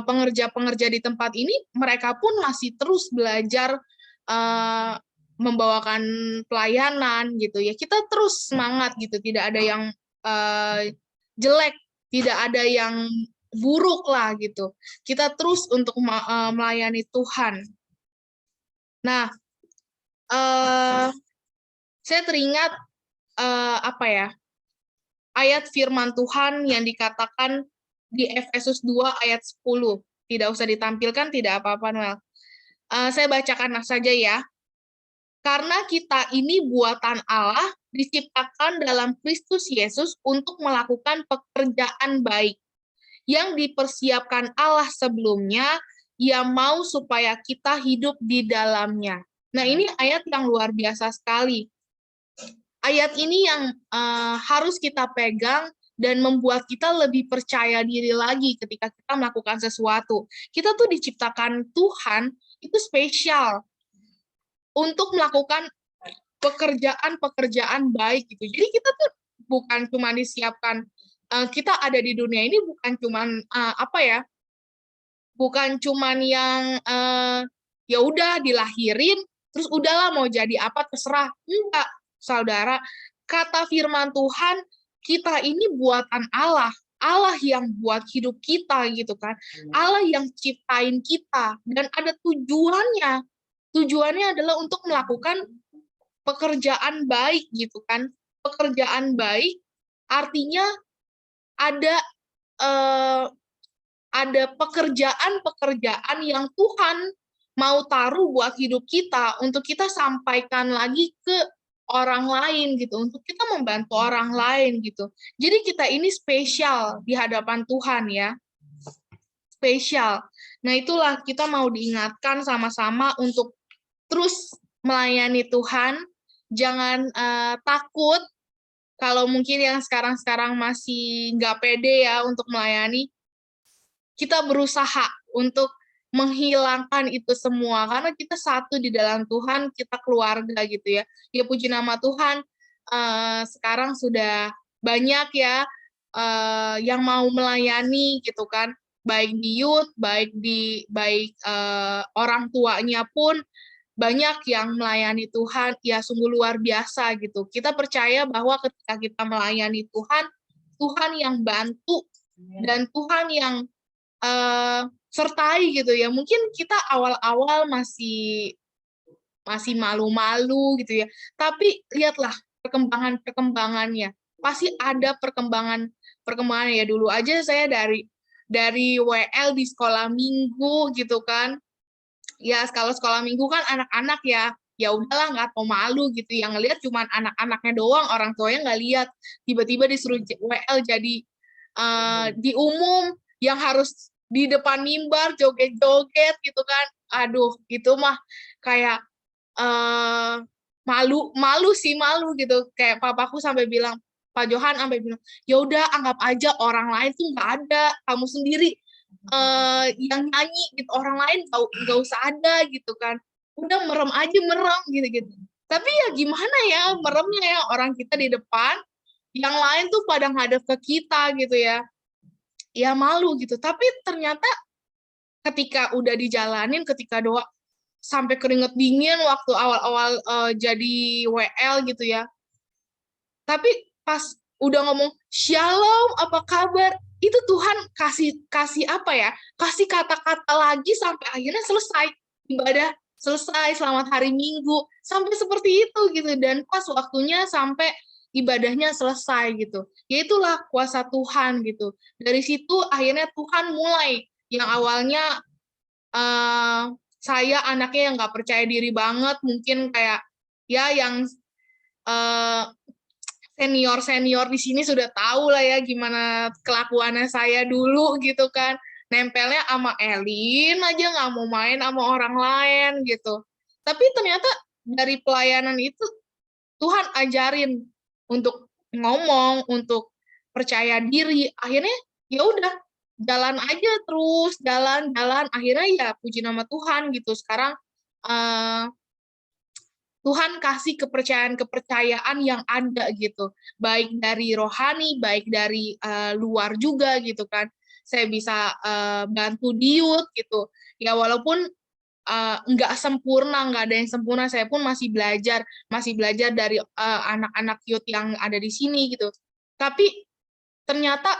pengerja-pengerja di tempat ini, mereka pun masih terus belajar membawakan pelayanan gitu ya. Kita terus semangat gitu, tidak ada yang jelek, tidak ada yang buruk lah gitu. Kita terus untuk melayani Tuhan. Nah, saya teringat ayat firman Tuhan yang dikatakan di Efesus 2 ayat 10. Tidak usah ditampilkan, tidak apa-apa, Noel. Saya bacakan saja ya. Karena kita ini buatan Allah, diciptakan dalam Kristus Yesus untuk melakukan pekerjaan baik yang dipersiapkan Allah sebelumnya, Ia mau supaya kita hidup di dalamnya. Nah, ini ayat yang luar biasa sekali. Ayat ini yang harus kita pegang dan membuat kita lebih percaya diri lagi ketika kita melakukan sesuatu. Kita tuh diciptakan Tuhan itu spesial untuk melakukan pekerjaan-pekerjaan baik gitu. Jadi kita tuh bukan cuma disiapkan, kita ada di dunia ini bukan cuman bukan cuman yang ya udah dilahirin terus udahlah mau jadi apa terserah. Enggak, saudara. Kata firman Tuhan, kita ini buatan Allah. Allah yang buat hidup kita gitu kan. Allah yang ciptain kita dan ada tujuannya. Tujuannya adalah untuk melakukan pekerjaan baik gitu kan. Pekerjaan baik artinya ada pekerjaan-pekerjaan yang Tuhan mau taruh buat hidup kita untuk kita sampaikan lagi ke orang lain gitu, untuk kita membantu orang lain gitu. Jadi kita ini spesial di hadapan Tuhan ya. Spesial. Nah, itulah kita mau diingatkan sama-sama untuk terus melayani Tuhan. Jangan takut kalau mungkin yang sekarang-sekarang masih nggak pede ya untuk melayani. Kita berusaha untuk menghilangkan itu semua karena kita satu di dalam Tuhan, kita keluarga gitu ya. Ya puji nama Tuhan, sekarang sudah banyak ya yang mau melayani gitu kan, baik di youth, baik orang tuanya pun banyak yang melayani Tuhan. Ya sungguh luar biasa gitu. Kita percaya bahwa ketika kita melayani Tuhan, Tuhan yang bantu dan Tuhan yang sertai gitu ya. Mungkin kita awal-awal masih malu-malu gitu ya. Tapi lihatlah perkembangannya. Pasti ada perkembangannya ya. Dulu aja saya dari WL di sekolah minggu gitu kan. Ya kalau sekolah minggu kan anak-anak ya udahlah nggak mau malu gitu. Yang ngelihat cuma anak-anaknya doang, orang tuanya nggak lihat. Tiba-tiba disuruh WL jadi di umum yang harus di depan mimbar joget-joget gitu kan. Aduh, itu mah kayak malu gitu. Kayak papaku sampai bilang, Pak Johan sampai bilang, ya udah anggap aja orang lain tuh nggak ada, kamu sendiri yang nyanyi gitu, orang lain nggak usah ada gitu kan. Udah merem gitu. Tapi ya gimana ya meremnya ya, orang kita di depan, yang lain tuh pada ngadep ke kita gitu ya. Ya malu gitu. Tapi ternyata ketika udah dijalanin, ketika doa sampai keringet dingin waktu awal-awal jadi WL gitu ya. Tapi pas udah ngomong shalom apa kabar, itu Tuhan kasih apa ya? Kasih kata-kata lagi sampai akhirnya selesai ibadah, selesai selamat hari Minggu, sampai seperti itu gitu. Dan pas waktunya sampai ibadahnya selesai gitu. Ya itulah kuasa Tuhan gitu. Dari situ akhirnya Tuhan mulai yang awalnya saya anaknya yang nggak percaya diri banget, mungkin kayak ya yang senior di sini sudah tahu lah ya gimana kelakuannya saya dulu gitu kan, nempelnya sama Elin aja, nggak mau main sama orang lain gitu. Tapi ternyata dari pelayanan itu Tuhan ajarin untuk ngomong, untuk percaya diri. Akhirnya ya udah jalan aja terus, jalan. Akhirnya ya puji nama Tuhan gitu. Sekarang Tuhan kasih kepercayaan yang ada gitu. Baik dari rohani, baik dari luar juga gitu kan. Saya bisa bantu di youth gitu. Ya walaupun nggak sempurna, nggak ada yang sempurna, saya pun masih belajar dari anak-anak youth yang ada di sini gitu. Tapi ternyata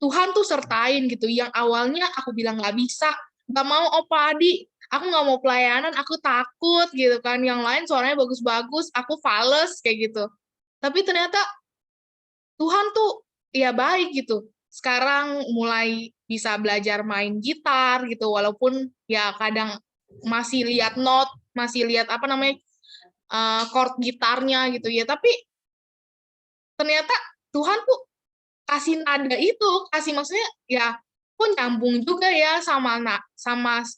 Tuhan tuh sertain gitu. Yang awalnya aku bilang nggak bisa, nggak mau Opa Adi, aku nggak mau pelayanan, aku takut gitu kan. Yang lain suaranya bagus-bagus, aku fales kayak gitu. Tapi ternyata Tuhan tuh ya baik gitu. Sekarang mulai bisa belajar main gitar gitu, walaupun ya kadang masih lihat not, masih lihat apa namanya chord gitarnya gitu ya. Tapi ternyata Tuhan tuh kasih nada itu, kasih maksudnya ya kok nyambung juga ya sama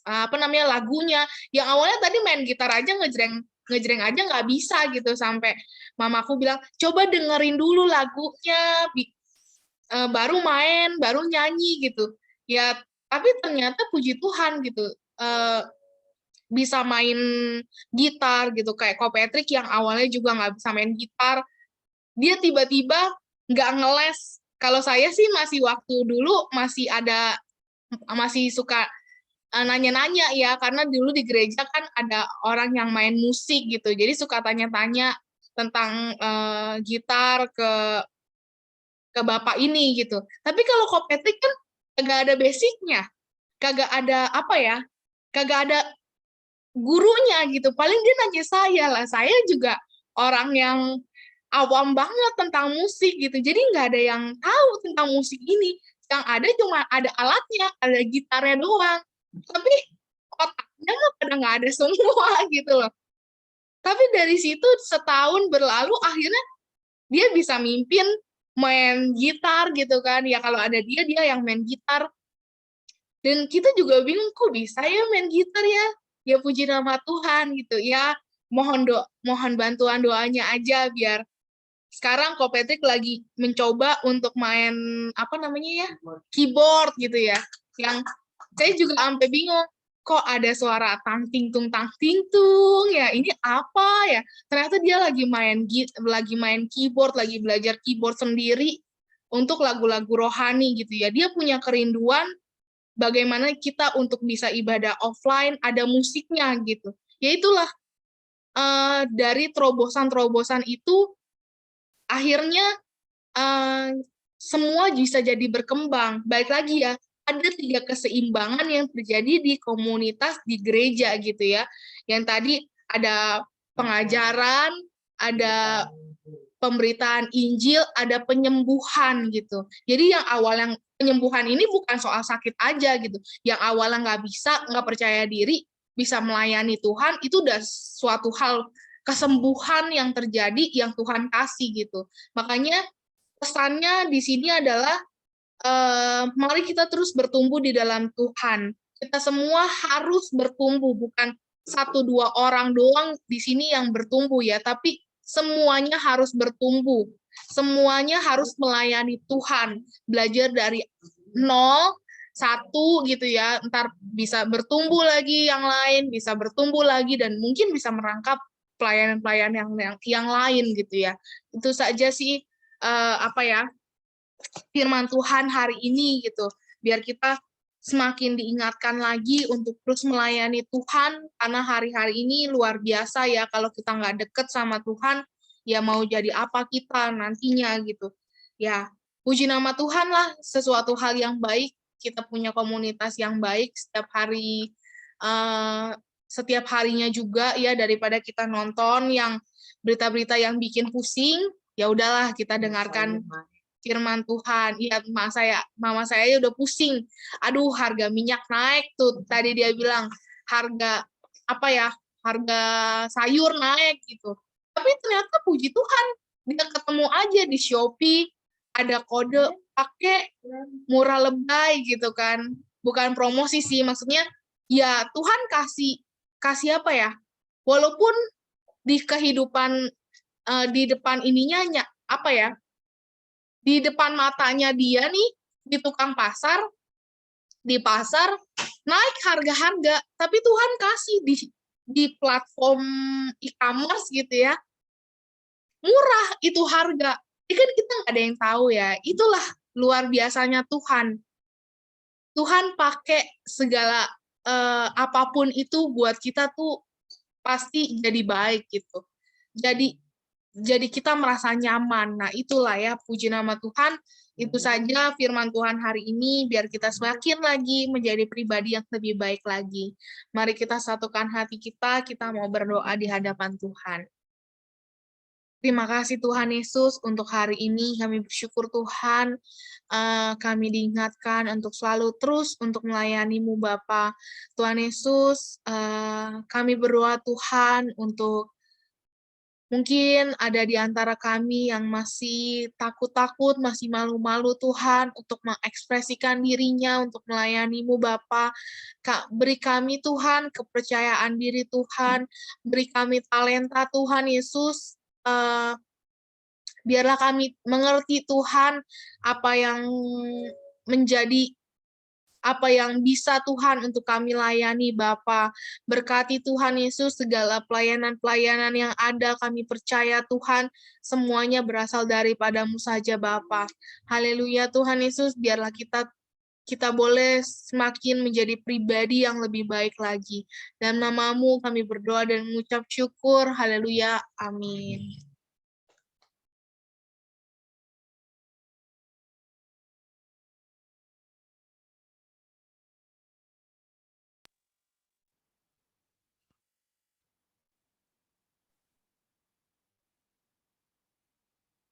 apa namanya lagunya. Yang awalnya tadi main gitar aja ngejreng aja nggak bisa gitu, sampai mamaku bilang coba dengerin dulu lagunya baru main, baru nyanyi gitu. Ya tapi ternyata puji Tuhan gitu. Bisa main gitar gitu, kayak Ko Patrick yang awalnya juga nggak bisa main gitar, dia tiba-tiba nggak ngeles. Kalau saya sih masih waktu dulu masih suka nanya-nanya ya, karena dulu di gereja kan ada orang yang main musik gitu, jadi suka tanya-tanya tentang gitar ke bapak ini gitu. Tapi kalau Ko Patrick kan kagak ada basicnya, kagak ada apa ya, kagak ada gurunya gitu. Paling dia nanya saya lah, saya juga orang yang awam banget tentang musik gitu, jadi nggak ada yang tahu tentang musik ini. Yang ada cuma ada alatnya, ada gitarnya doang, tapi otaknya pada nggak ada semua gitu loh. Tapi dari situ setahun berlalu, akhirnya dia bisa mimpin main gitar gitu kan. Ya kalau ada dia yang main gitar. Dan kita juga bingung, kok bisa ya main gitar ya? Ya puji nama Tuhan gitu ya. Mohon bantuan doanya aja biar sekarang Ko Patrick lagi mencoba untuk main apa namanya ya, keyboard gitu ya. Yang saya juga sampai bingung, kok ada suara tang ting tung ya, ini apa ya? Ternyata dia lagi main keyboard, lagi belajar keyboard sendiri untuk lagu-lagu rohani gitu ya. Dia punya kerinduan bagaimana kita untuk bisa ibadah offline ada musiknya gitu. Ya itulah dari terobosan-terobosan itu akhirnya semua bisa jadi berkembang. Baik lagi ya, ada 3 keseimbangan yang terjadi di komunitas di gereja gitu ya. Yang tadi ada pengajaran, ada pemberitaan Injil, ada penyembuhan gitu. Jadi yang awalnya penyembuhan ini bukan soal sakit aja gitu. Yang awalnya nggak bisa, nggak percaya diri, bisa melayani Tuhan, itu udah suatu hal kesembuhan yang terjadi yang Tuhan kasih gitu. Makanya pesannya di sini adalah mari kita terus bertumbuh di dalam Tuhan. Kita semua harus bertumbuh, bukan 1-2 orang doang di sini yang bertumbuh ya, tapi semuanya harus bertumbuh. Semuanya harus melayani Tuhan, belajar dari 0, 1 gitu ya, ntar bisa bertumbuh lagi yang lain, bisa bertumbuh lagi, dan mungkin bisa merangkap pelayanan-pelayanan yang lain gitu ya. Itu saja sih firman Tuhan hari ini gitu, biar kita semakin diingatkan lagi untuk terus melayani Tuhan, karena hari-hari ini luar biasa ya, kalau kita nggak deket sama Tuhan, ya mau jadi apa kita nantinya gitu. Ya, puji nama Tuhan lah, sesuatu hal yang baik, kita punya komunitas yang baik setiap harinya juga ya, daripada kita nonton yang berita-berita yang bikin pusing, ya udahlah kita dengarkan firman Tuhan. Iya, mama saya udah pusing. Aduh, harga minyak naik tuh. Tadi dia bilang harga harga sayur naik gitu. Tapi ternyata puji Tuhan, dia ketemu aja di Shopee ada kode pakai murah lebay gitu kan. Bukan promosi sih, maksudnya ya Tuhan kasih apa ya? Walaupun di kehidupan di depan ininya di depan matanya dia nih, di tukang pasar, di pasar, naik harga-harga, tapi Tuhan kasih di platform e-commerce gitu ya, murah itu harga. Ini kan kita nggak ada yang tahu ya, itulah luar biasanya Tuhan. Tuhan pakai segala apapun itu buat kita tuh pasti jadi baik gitu. Jadi kita merasa nyaman. Nah, itulah ya, puji nama Tuhan. Itu saja firman Tuhan hari ini, biar kita semakin lagi menjadi pribadi yang lebih baik lagi. Mari kita satukan hati kita mau berdoa di hadapan Tuhan. Terima kasih Tuhan Yesus untuk hari ini. Kami bersyukur Tuhan, kami diingatkan untuk selalu terus untuk melayani-Mu Bapa. Tuhan Yesus, kami berdoa Tuhan untuk mungkin ada di antara kami yang masih takut-takut, masih malu-malu Tuhan untuk mengekspresikan dirinya, untuk melayani-Mu Bapa. Beri kami Tuhan kepercayaan diri Tuhan, beri kami talenta Tuhan Yesus, biarlah kami mengerti Tuhan apa yang bisa Tuhan untuk kami layani Bapa. Berkati Tuhan Yesus segala pelayanan-pelayanan yang ada, kami percaya Tuhan semuanya berasal daripada-Mu saja Bapa. Haleluya Tuhan Yesus, biarlah kita boleh semakin menjadi pribadi yang lebih baik lagi. Dalam nama-Mu kami berdoa dan mengucap syukur. Haleluya. Amin.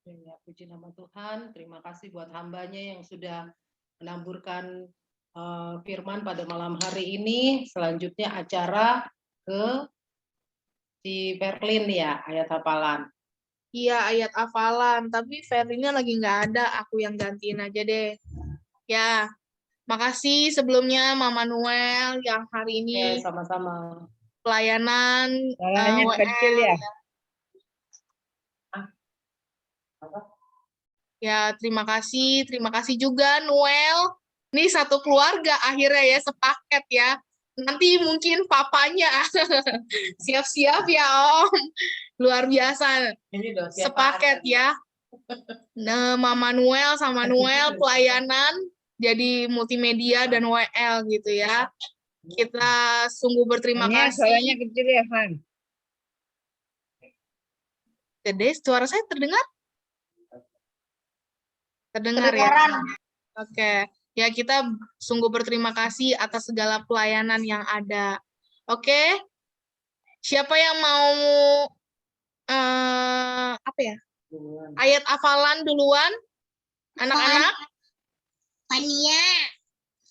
Ya, puji nama Tuhan. Terima kasih buat hambanya yang sudah menamburkan firman pada malam hari ini. Selanjutnya acara ke si Verlin ya, ayat hafalan. Iya, ayat hafalan. Tapi Verlinnya lagi nggak ada. Aku yang gantiin aja deh. Ya, makasih sebelumnya Mama Noel yang hari ini Sama-sama. pelayanan Suaranya WL. kecil ya. Ya, terima kasih juga Noel. Ini satu keluarga akhirnya ya, sepaket ya. Nanti mungkin papanya siap-siap ya Om. Luar biasa. Sepaket ya. Nah, Mama Noel sama Noel pelayanan jadi multimedia dan WL gitu ya. Kita sungguh berterima kasih. Suaranya kecil ya, Van. Dede, suara saya terdengar? Terdengar ya? Oke. Ya, kita sungguh berterima kasih atas segala pelayanan yang ada. Oke. Siapa yang mau apa ya? Ayat hafalan duluan? Anak-anak?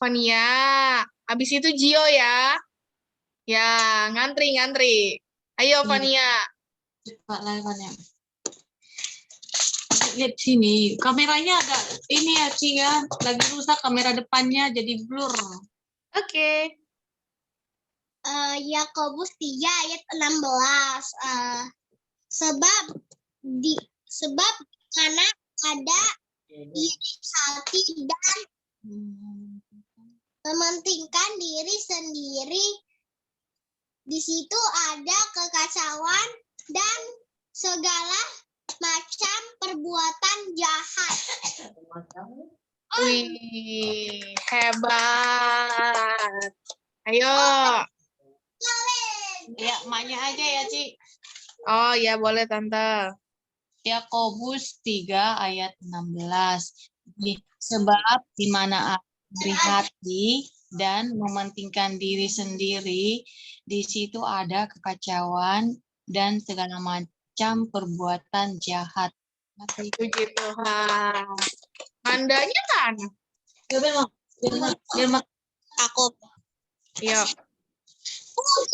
Fania. Habis itu Gio ya. Ya, ngantri. Ayo Fania. Pak Lawannya. Lihat sini, kameranya agak ini ya, Ci ya. Lagi rusak kamera depannya jadi blur. Oke. Yakobus 3 ayat 16. Sebab karena ada iri hati dan mementingkan diri sendiri, di situ ada kekacauan dan segala macam perbuatan jahat. Wih, hebat. Ayo. Ya, emaknya aja ya, Ci. Oh ya, boleh Tante. Yakobus 3 ayat 16. Sebab di mana iri hati dan mementingkan diri sendiri, di situ ada kekacauan dan segala macam perbuatan jahat. Puji Tuhan. Mandanya kan? Biar Aku Iya.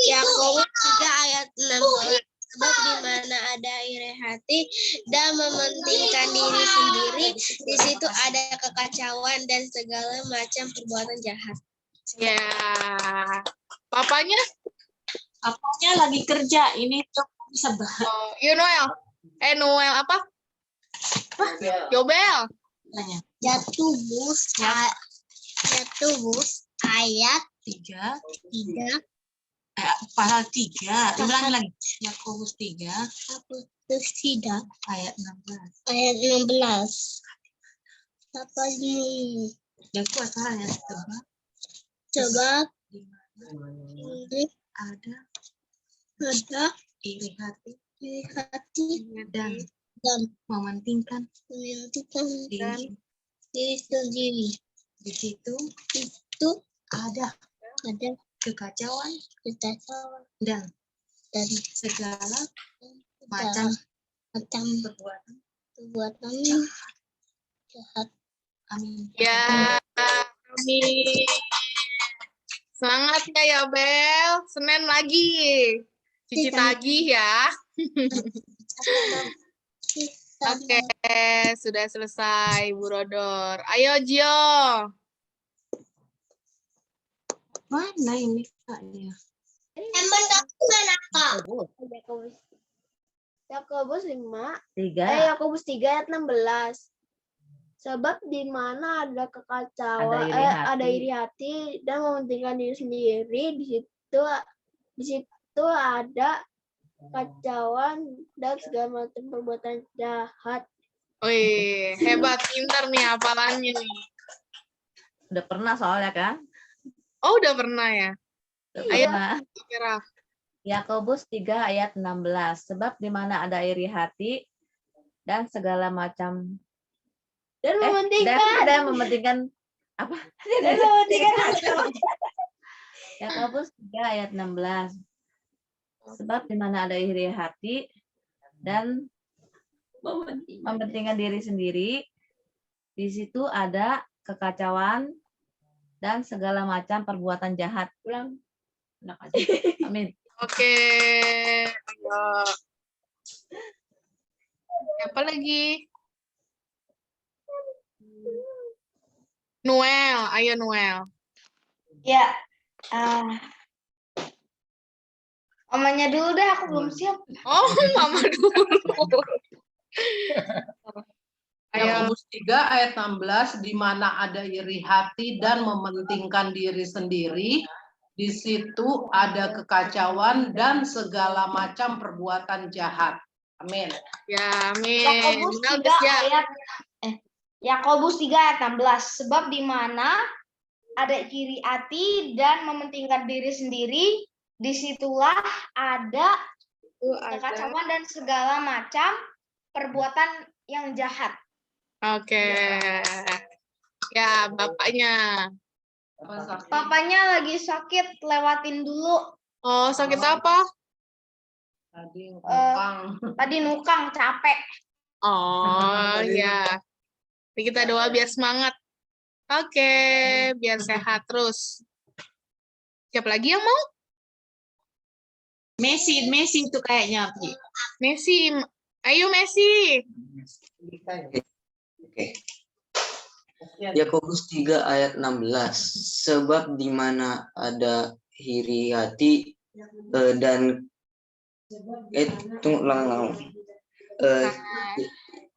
Yakobus 3 ayat 16. Sebab di mana ada iri hati dan mementingkan diri sendiri, di situ ada kekacauan dan segala macam perbuatan jahat. Ya. Papanya? apanya lagi kerja. Ini coba bisa bahas. Oh, Noel. Noel apa? Yobel. Yakobus ayat 3 3 pasal 3. Ulang lagi. Yakobus 3 ayat 16. ayat 16. Apa ini? Dan kuasanya Sebab di ini ada ada iri hati iri hati dan dan mementingkan mementingkan diri. diri sendiri. Di situ Itu ada kekacauan dan dan segala macam macam perbuatan. jahat. Amin. Ya. Amin. Semangat ya Yobel. Senin lagi. Cuci tagih ya. Oke, sudah selesai Bu Rodor. Ayo Gio. Mana ini Kak-nya? Emang aku mana Kak? Yakobus 5 3 Yakobus 3 ayat 16. Sebab di mana ada kekacauan, ada iri hati dan mementingkan diri sendiri, di situ ada kekacauan dan segala macam perbuatan jahat. Wih, hebat, pintar nih hafalannya nih. udah pernah soalnya kan? Oh, udah pernah ya? Udah Ayo. pernah. Kira. Yakobus 3 ayat 16. Sebab di mana ada iri hati dan segala macam Dan dan mementingkan apa? Yakobus 3 ayat 16. Sebab di mana ada iri hati dan mementingkan diri sendiri, di situ ada kekacauan dan segala macam perbuatan jahat. Ulang. Enak aja. Amin. Oke. Ayo. Apa lagi? Noel. Ayo Noel. Ya. Mamanya dulu deh, aku belum siap. Oh, Mama dulu. Ayo. Yakobus 3 ayat 16, di mana ada iri hati dan mementingkan diri sendiri, di situ ada kekacauan dan segala macam perbuatan jahat. Amin. Ya, amin. Yakobus Noel 3 udah siap. ayat Yakobus 3 ayat 16. Sebab di mana ada iri hati dan mementingkan diri sendiri, disitulah ada kekacauan dan segala macam perbuatan yang jahat. Oke. Ya, bapaknya. Papanya lagi sakit, lewatin dulu. Oh, sakit apa? Tadi nukang, capek. Oh, ya. Kita doa biar semangat. Oke, biar sehat terus. Siapa lagi yang mau? Messi itu kayaknya. Pi. Messi. Ayo, Messi. Oke. Yakobus 3 ayat 16. Sebab di mana ada iri hati dan tunggu ulang.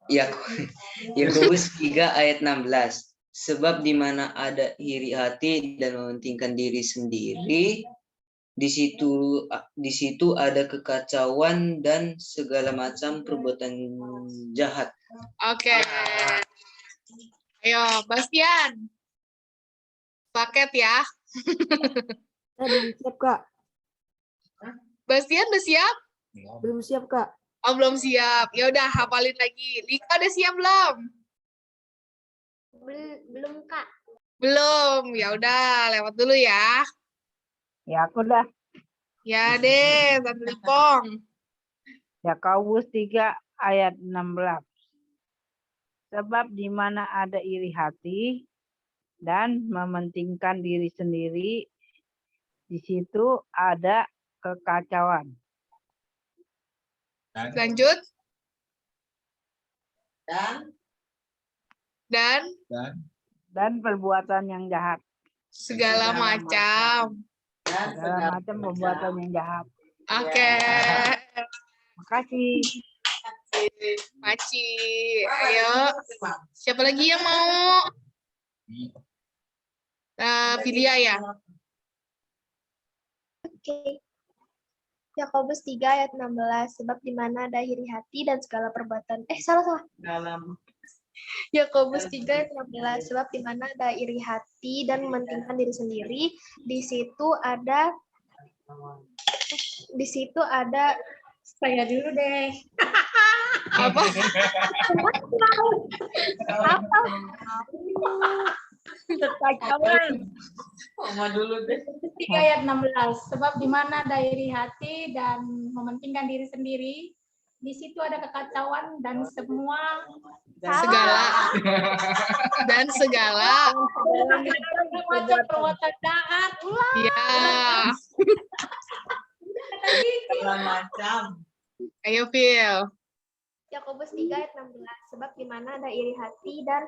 Yakobus 3 ayat 16. Sebab di mana ada iri hati dan mementingkan diri sendiri, di situ ada kekacauan dan segala macam perbuatan jahat. Oke. Ayo, Bastian. Paket ya. Belum siap, Kak. Bastian udah siap? Belum siap, Kak. Oh, belum siap. Ya udah, hafalin lagi. Lika udah siap belum? Belum, Kak. Belum. Ya udah, lewat dulu ya. Ya, aku dah. Ya deh, Tante Lipong. Yakobus 3 ayat 16. Sebab di mana ada iri hati dan mementingkan diri sendiri, di situ ada kekacauan. Lanjut. Dan perbuatan yang jahat. Segala macam. Segala macam perbuatan yang jahat. Oke. Makasih. Maci. Ayo. Siapa lagi yang mau? Filia ya. Oke. Yakobus 3 ayat 16. Sebab di mana ada iri hati dan segala perbuatan. Salah. Yakobus 3 ayat 16. Sebab di mana ada iri hati dan mementingkan diri sendiri, di situ ada saya dulu deh. Apa? Mama dulu deh. 3 ayat 16. Sebab di mana ada iri hati dan mementingkan diri sendiri, di situ ada kekacauan dan segala macam perbuatan jahat. Ya. Segala macam. Ayo, Phil. Yakobus 3 ayat 16. Sebab di mana ada iri hati dan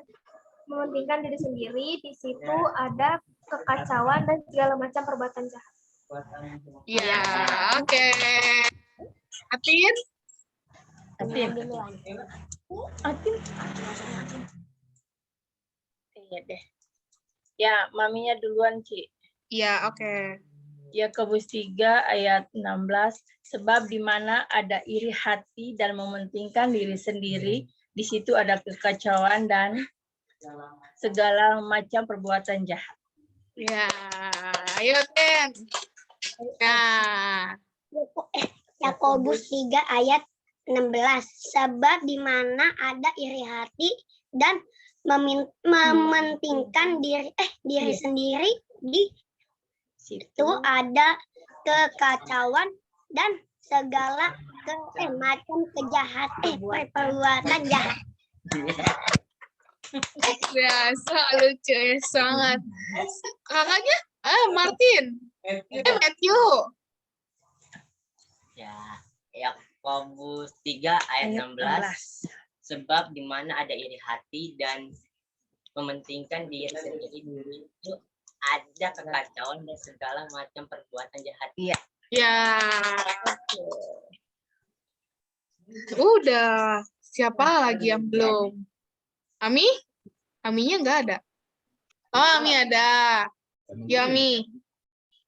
mementingkan diri sendiri, di situ ada kekacauan dan segala macam perbuatan jahat. Ya, oke. Atin? Iya deh. Ya, maminya duluan, Ci. Ya, oke. Yakobus 3 ayat 16. Sebab di mana ada iri hati dan mementingkan diri sendiri, di situ ada kekacauan dan segala macam perbuatan jahat. Ya, ayo, Ten. Ya. Yakobus 3 ayat 16. Sebab di mana ada iri hati dan mementingkan diri sendiri, di situ ada kekacauan dan segala macam perbuatan jahat. Biasa lucu ya, sangat. Kakaknya? Martin. Matthew. Ya, Yakobus 3 ayat 16. Sebab di mana ada iri hati dan mementingkan diri sendiri, itu ada kekacauan dan segala macam perbuatan jahat. Iya. Ya. Udah. Siapa lagi yang belum? Ami? Aminya nggak ada. Oh, Ami ada. Ya, Ami.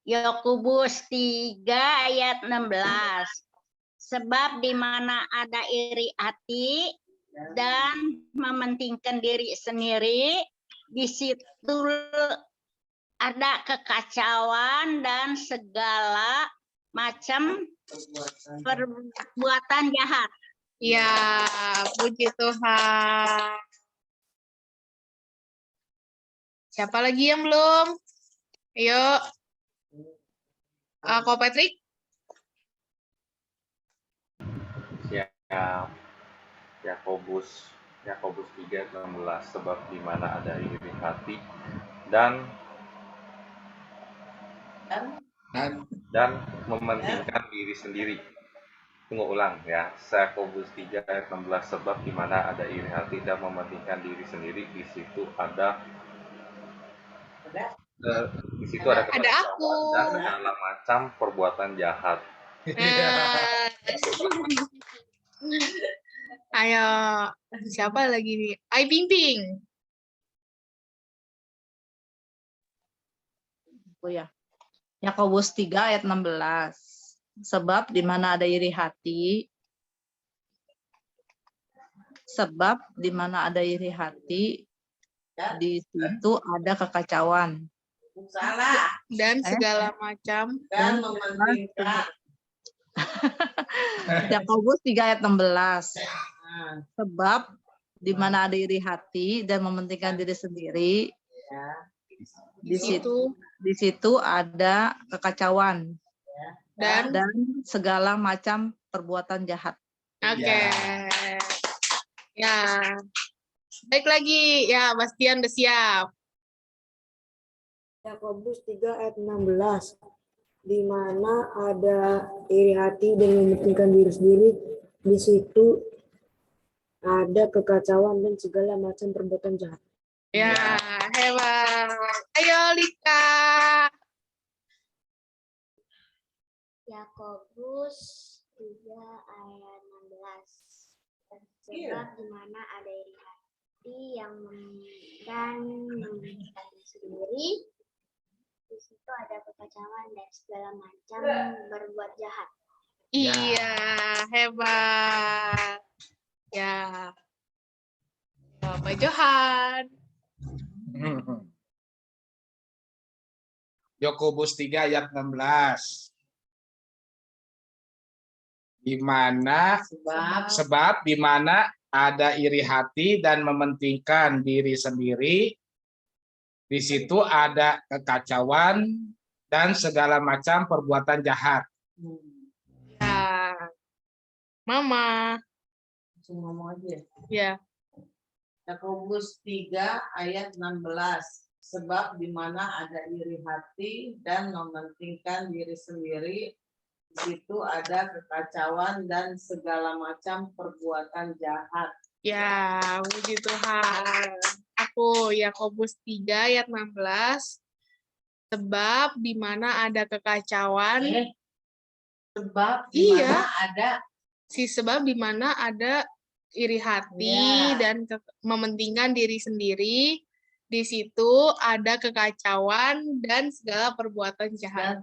Yakobus 3 ayat 16. Sebab di mana ada iri hati dan mementingkan diri sendiri, di situ ada kekacauan dan segala macam perbuatan jahat. Ya, puji Tuhan. Siapa lagi yang belum? Ayo. Ko Patrick? Siap. Yakobus 3:16, sebab di mana ada iri hati dan mementingkan diri sendiri. Tunggu ulang ya. Yakobus 3:16, sebab di mana ada iri hati dan mementingkan diri sendiri, di situ ada kekacauan dan segala macam perbuatan jahat. Ayo, siapa lagi nih? Ai Ping. Oh ya. Yakobus 3:16. Sebab di mana ada iri hati, di situ ada kekacauan. Dan segala macam. Yakobus 3:16. Sebab di mana ada iri hati dan mementingkan diri sendiri, di situ ada kekacauan dan segala macam perbuatan jahat. Oke. Ya. Baik lagi. Ya, Bastian udah siap. Yakobus 3:16. Di mana ada iri hati dan mementingkan diri sendiri, di situ ada kekacauan dan segala macam perbuatan jahat. Ya, hebat. Ayo, Lika. Yakobus 3:16. Sebab di mana ada iri hati dan mementingkan diri sendiri, di situ ada kekacauan dan segala macam berbuat jahat. Iya, hebat. Ya. Pak Johan. Yakobus 3:16. Di mana sebab di mana ada iri hati dan mementingkan diri sendiri, di situ ada kekacauan dan segala macam perbuatan jahat. Ya. Mama. Langsung ngomong aja. Ya. Yakobus 3:16. Sebab di mana ada iri hati dan mementingkan diri sendiri, di situ ada kekacauan dan segala macam perbuatan jahat. Ya, puji Tuhan. Aku Yakobus 3:16. Sebab di mana ada kekacauan. Sebab di mana sebab di mana ada iri hati dan mementingkan diri sendiri, di situ ada kekacauan dan segala perbuatan jahat.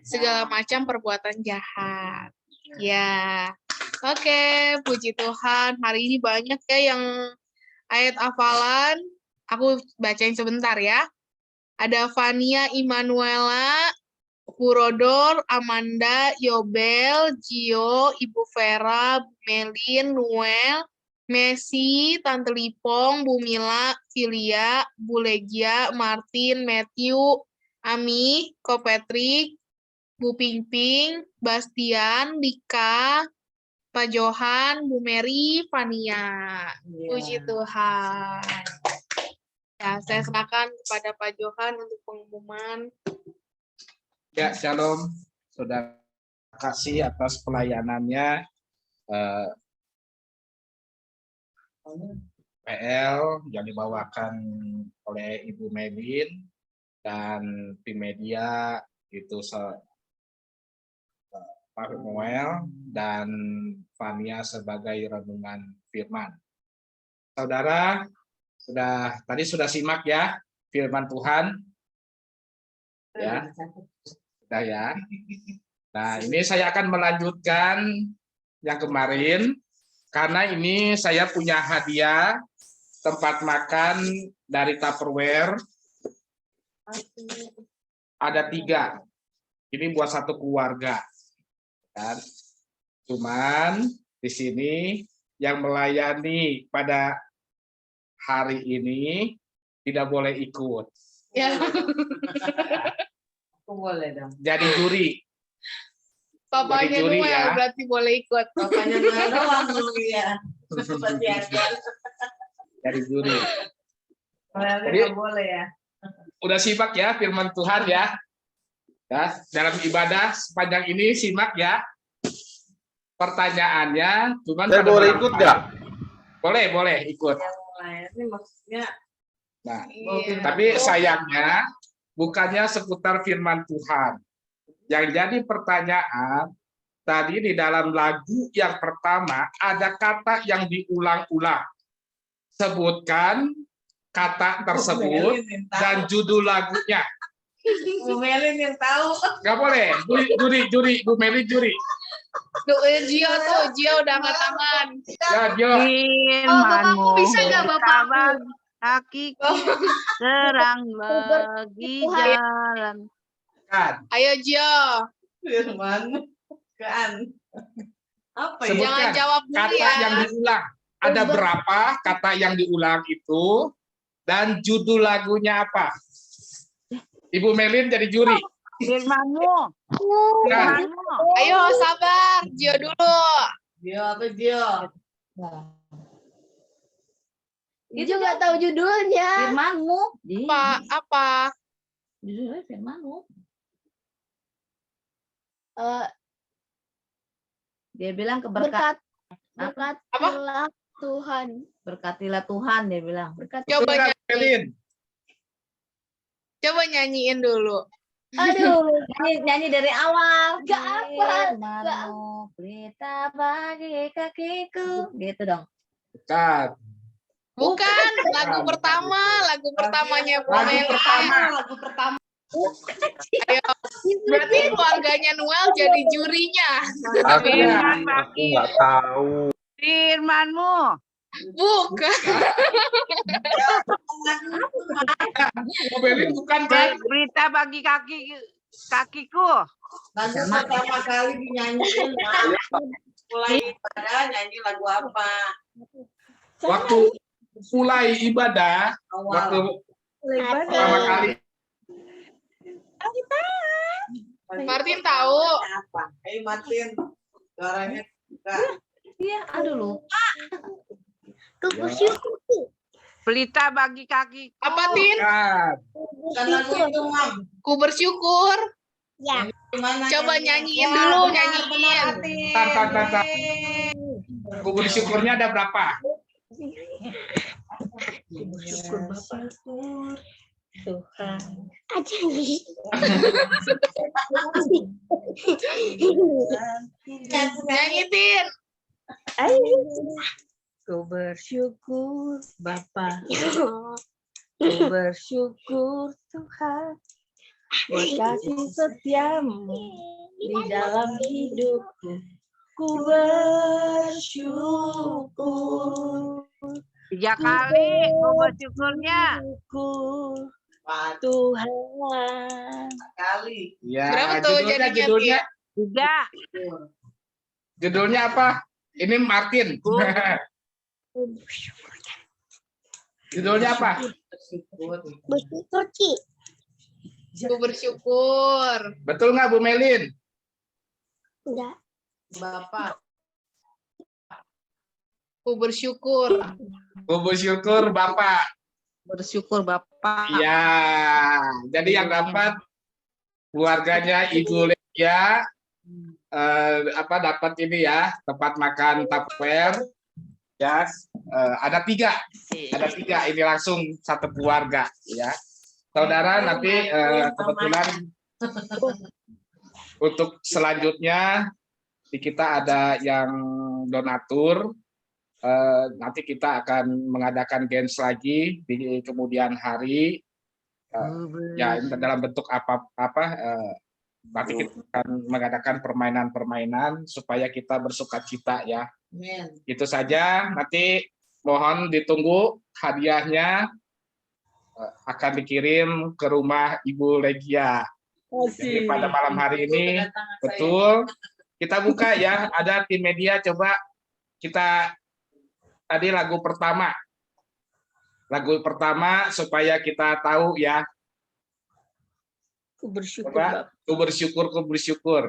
Segala macam perbuatan jahat. Ya. Oke, puji Tuhan. Hari ini banyak ya yang ayat hafalan. Aku bacain sebentar ya. Ada Fania Immanuela, Purodor, Amanda, Yobel, Gio, Ibu Vera, Bu Melin, Noel, Messi, Tante Lipong, Bu Mila, Filia, Bu Legia, Martin, Matthew, Ami, Ko Patrick, Bu Pingping, Bastian, Lika, Pak Johan, Bu Mary, Fania. Puji Tuhan. Ya, saya serahkan kepada Pak Johan untuk pengumuman. Ya, shalom. Saudara, kasih atas pelayanannya. PL yang dibawakan oleh Ibu Melin dan tim media itu Pak Noel dan Fania sebagai renungan firman. Saudara, tadi sudah simak ya firman Tuhan. Ya. Sudah ya. Nah, ini saya akan melanjutkan yang kemarin karena ini saya punya hadiah tempat makan dari Tupperware. Ada 3. Ini buat satu keluarga. Kan? Cuman di sini yang melayani pada hari ini tidak boleh ikut. Ya. Aku boleh dong. Jadi juri. Papanya Jadi juri, Noel ya. berarti boleh ikut. Papanya Noel doang dulu ya. Seperti ada. Jadi juri. Noelnya Jadi, nggak boleh ya. udah simak ya firman Tuhan ya. Ya, dalam ibadah sepanjang ini simak ya. Pertanyaannya cuman Saya pada boleh malam ikut hari. nggak? Boleh ikut. Ini maksudnya. Nah, Iya. tapi sayangnya bukannya seputar firman Tuhan. Yang jadi pertanyaan tadi di dalam lagu yang pertama ada kata yang diulang-ulang. Sebutkan kata tersebut dan judul lagunya. Bu Melin yang tahu. Nggak boleh. Juri, Bu Meli juri. Gio tuh, Gio udah angkat tangan. Ya, Gio. Firman-Mu bisa nggak, Bapak? bagi kakiku terang bagi jalan. Kan. Ayo Gio. Firman kan. Apa ya? Sebutkan Jangan jawab dulu kata ya. yang diulang. Ada berapa kata yang diulang itu dan judul lagunya apa? Ibu Melin jadi juri. Firman-Mu. Kan. Firman-Mu. Ayo sabar, Gio dulu. Gio apa Gio? Itu nggak tahu judulnya. Firman-Mu. Apa? Judulnya Firman-Mu. Dia bilang keberkat. Berkatilah Tuhan. Berkatilah Tuhan dia bilang. Coba Betul nggak, nyanyi. Melin? Coba nyanyiin dulu. Aduh, nyanyi dari awal. Gak apa. Firman-Mu pelita bagi kakiku. Gitu dong. Bukan. Bukan, lagu pertamanya Bu Lagu Meli. pertama. Ayo, berarti keluarganya Noel jadi jurinya. Aku Firman nggak tahu. Firman-Mu. Bukan. Bu Melin bukan kan? Berita bagi kakiku. Lagu pertama kali dinyanyiin. Mulai ibadah nyanyi lagu apa? Waktu mulai ibadah, waktu pertama kali. Martin tahu. Apa? Ayo Martin. Suaranya buka. Iya, aduh lupa. Pelita bagi kaki. Apa, Tin? Bukan lagu itu, Mam. Ku bersyukur. Ya. Coba nyanyiin dulu, nyanyiin. Tar. Ku bersyukurnya ada berapa? Bersyukur Bapak Tuhan. Nyanyi, Tin. Ku bersyukur Bapa. Ku bersyukur Tuhan buat kasih setiamu di dalam hidupku. Ku bersyukur. 3 kali ku bersyukurnya. Tuhan. Kali. Ya, Berapa tuh judulnya? 3. Judulnya apa? Ini Martin. Judulnya apa? Bersyukur, Ci. Ku bersyukur. Betul nggak Bu Melin? Enggak. Bapak. Ku bersyukur. Ku bersyukur Bapak. Bersyukur Bapak. Iya. Jadi yang dapat keluarganya Ibu Legia dapat ini ya, tempat makan Tupperware. Ya, ada 3. Ada 3 ini langsung satu keluarga ya. Saudara nanti kebetulan untuk selanjutnya di kita ada yang donatur. Nanti kita akan mengadakan games lagi di kemudian hari. Ya dalam bentuk apa nanti kita akan mengadakan permainan-permainan supaya kita bersukacita ya. Itu saja. Nanti mohon ditunggu hadiahnya akan dikirim ke rumah Ibu Legia. Jadi pada malam hari ini betul kita buka ya, ada tim media, coba kita tadi lagu pertama Lagu pertama supaya kita tahu ya. Ku bersyukur, Coba, Bapak. ku bersyukur, ku bersyukur.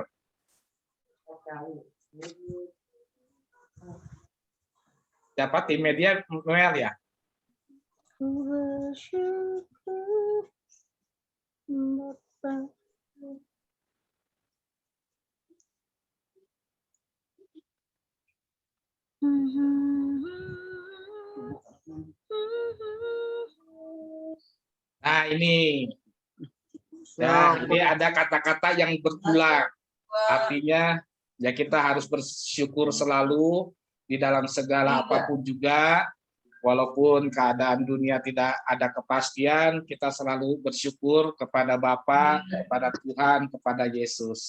Siapa tim media? Noel ya? Ku bersyukur, Bapak. Nah, ini. Ya, ini ada kata-kata yang berulang. Artinya, ya kita harus bersyukur selalu di dalam segala apapun juga. Walaupun keadaan dunia tidak ada kepastian, kita selalu bersyukur kepada Bapa, kepada Tuhan, kepada Yesus.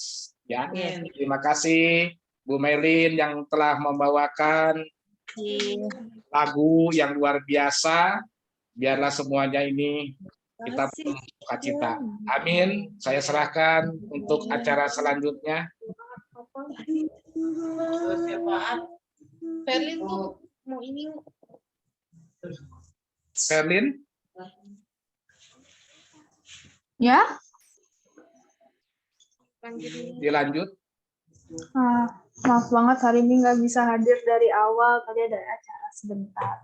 Ya, terima kasih Bu Melin yang telah membawakan lagu yang luar biasa. Biarlah semuanya ini kita sukacita. Amin. Saya serahkan untuk acara selanjutnya. Ferlin tuh mau ini. Ferlin? Ya? Dilanjut. Maaf banget hari ini nggak bisa hadir dari awal, tadi ada acara sebentar.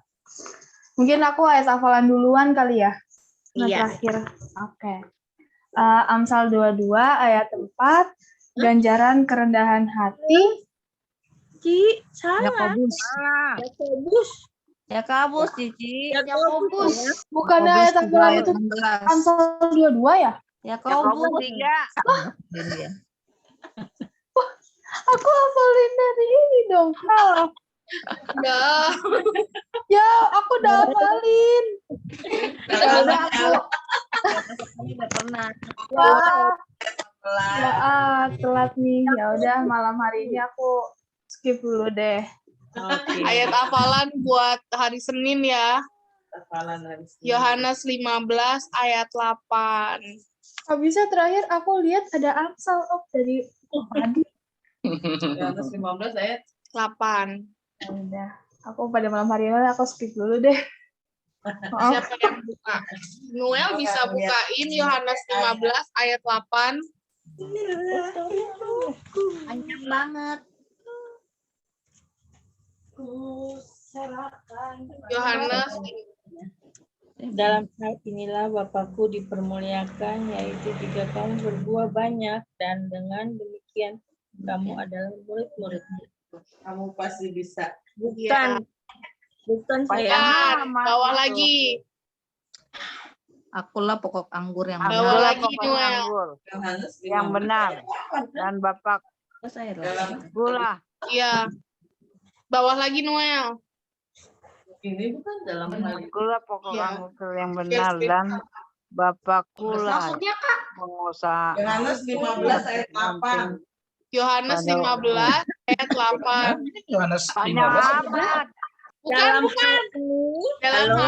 Mungkin aku ayat hafalan duluan kali ya? Nah, Iya. terakhir. Oke. Amsal 22 ayat 4, ganjaran kerendahan hati. Salah. Yakobus, Cici. Yakobus. Bukannya ayat hafalan itu Amsal 22 ya? Yakobus 3. Aku hafalin dari ini dong. Salah. Ya, aku udah hafalin. Ya udah aku. Udah pernah. Telat nih. Ya udah malam hari ini aku skip dulu deh. Ayat hafalan buat hari Senin ya. Yohanes 15 ayat 8. Habisnya terakhir aku lihat ada Amsal dari tadi. Yohanes 15 ayat 8. Udah, aku pada malam hari ini aku skip dulu deh. Siapa yang buka? Noel bisa bukain Yohanes 15 ayat 8. Panjang banget. Yohanes. Dalam hal inilah Bapakku dipermuliakan, yaitu jika kamu berbuah banyak, dan dengan demikian kamu adalah murid-muridku. Kamu pasti bisa. Bukan. Bukan saya. Bawah lagi. Akulah pokok anggur yang Bawah benar. lagi Noel. Yang benar. Dan Bapak gula. Iya. Bawah lagi Noel. Ini bukan dalam hal Gula pokok Ya. anggur yang benar dan Bapakku lah Maksudnya, Kak? pengusaha. Yohanes 15 ayat 8. Yohanes 15 ayat 8. Yohanes Banyak 15. amat. Bukan. Dalam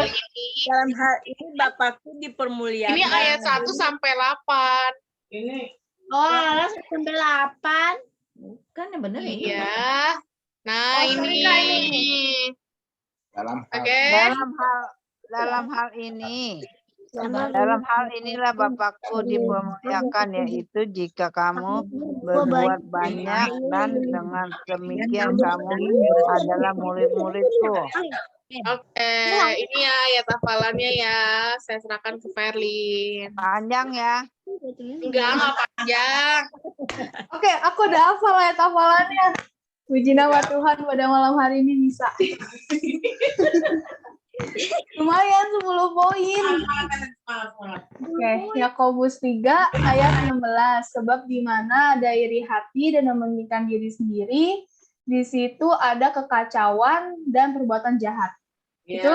hal ini Bapakku dipermuliakan. ini ayat 1 sampai 8. Ini Oh, alas sampai 8. Kan yang benar ya? Iya. Nah, Oh, ini. Dalam Oke. Dalam hal inilah Bapakku dipermuliakan, yaitu jika kamu berbuat banyak dan dengan demikian kamu adalah murid-muridku. Oke, ini ya ayat hafalannya ya. Saya serahkan ke Ferlin. Panjang ya. Enggak panjang. Oke, aku udah hafal ayat hafalannya. Puji nama Tuhan pada malam hari ini bisa. Lumayan 10 poin. Oke, Yakobus 3 ayat 16. Sebab di mana ada iri hati dan mementingkan diri sendiri, di situ ada kekacauan dan perbuatan jahat. Itu.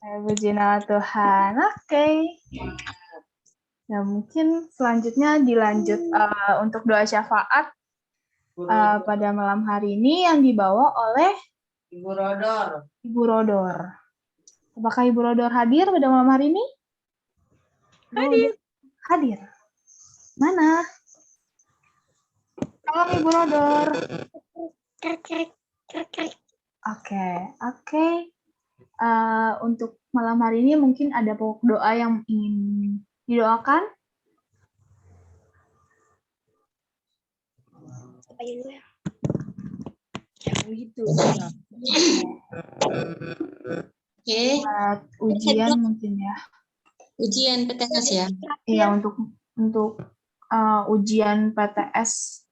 Puji nama Tuhan. Oke. Ya, mungkin selanjutnya dilanjut untuk doa syafaat pada malam hari ini yang dibawa oleh Ibu Rodor. Ibu Rodor. Apakah Ibu Rodor hadir pada malam hari ini? Hadir. Mana? Halo Ibu Rodor. Oke. untuk malam hari ini mungkin ada pokok doa yang ingin didoakan. Gitu. Oke. Ujian mungkin ya. Ujian PTS ya? Iya, untuk ujian PTS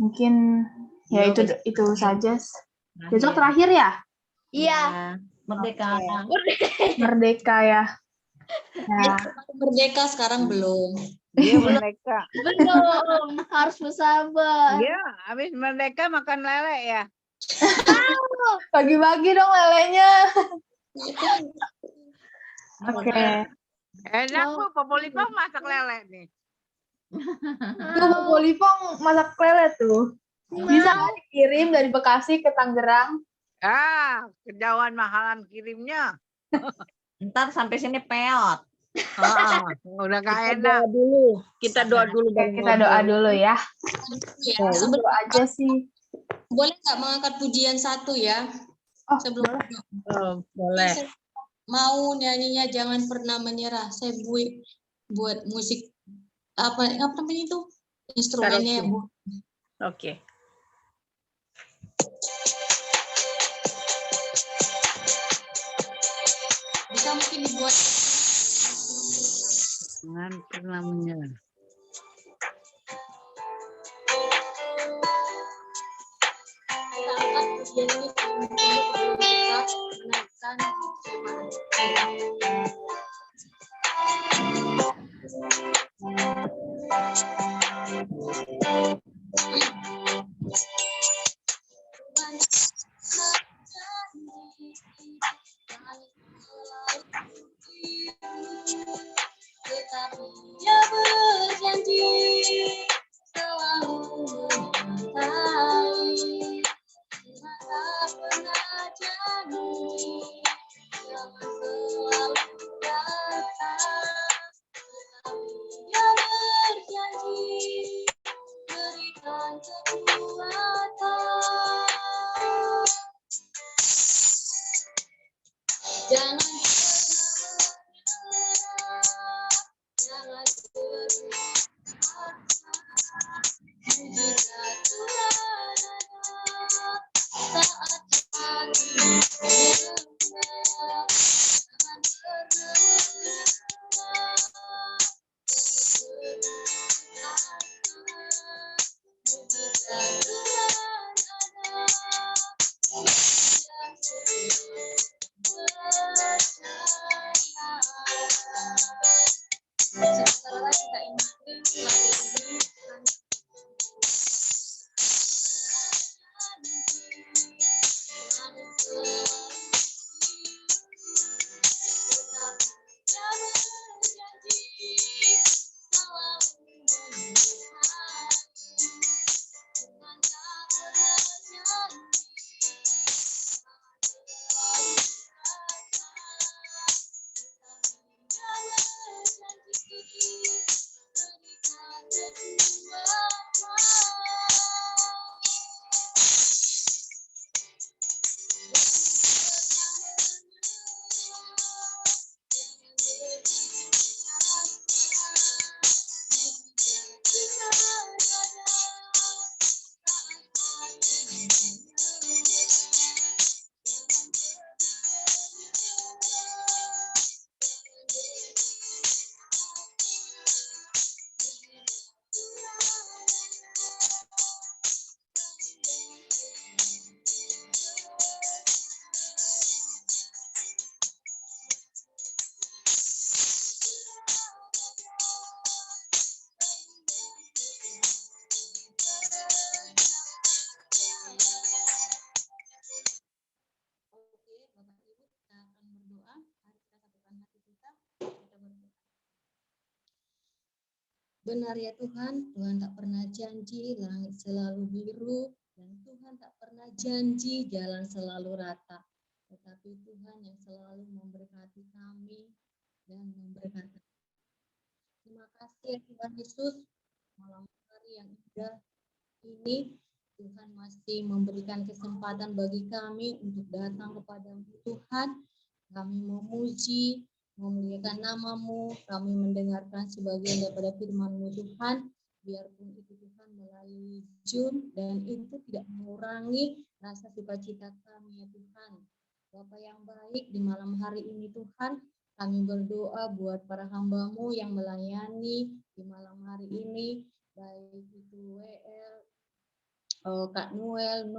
mungkin ya itu saja. Besok terakhir ya? Iya. Merdeka. Merdeka ya. Ya. Merdeka sekarang belum. Iya merdeka. Belum, harus bersabar. Iya, habis merdeka makan lele ya. Bagi-bagi dong lelenya. Oke. Enak Bu, Popolipong masak lele nih. Tuh Popolipong masak lele tuh. Bisa nggak dikirim dari Bekasi ke Tangerang? Kejauhan mahalan kirimnya. Ntar sampai sini peot. Udah gak enak. Kita doa dulu. Kita doa dulu ya. Ya, Doa aja sih. Boleh nggak mengangkat pujian satu ya? Oh, sebelum boleh. Mau nyanyinya jangan pernah menyerah. Saya buat musik apa namanya itu? Instrumennya ya, Bu. Oke. Bisa mungkin dibuat. Jangan pernah menyerah. Tetapi dia berjanji selalu menyertai. Tuhan tak pernah janji, jangan selalu datang. Tetapi dia berjanji berikan kekuatan. Jangan jangan berputus asa, jika Tuhan ada saat hati menyerah, jangan pernah menyerah. Jika Tuhan ada, sementara kita imani lagu ini benar ya Tuhan, Tuhan tak pernah janji langit selalu biru, dan Tuhan tak pernah janji jalan selalu rata. Tetapi Tuhan yang selalu memberkati kami dan memberkati. Terima kasih ya Tuhan Yesus, malam hari yang indah ini Tuhan masih memberikan kesempatan bagi kami untuk datang kepada-Mu Tuhan. Kami memuji, memuliakan nama-Mu, kami mendengarkan sebagian daripada firman-Mu Tuhan, biarpun itu Tuhan melalui Zoom dan itu tidak mengurangi rasa sukacita kami ya Tuhan. Bapa yang baik, di malam hari ini Tuhan, kami berdoa buat para hamba-Mu yang melayani di malam hari ini, baik itu WL, Kak Noel,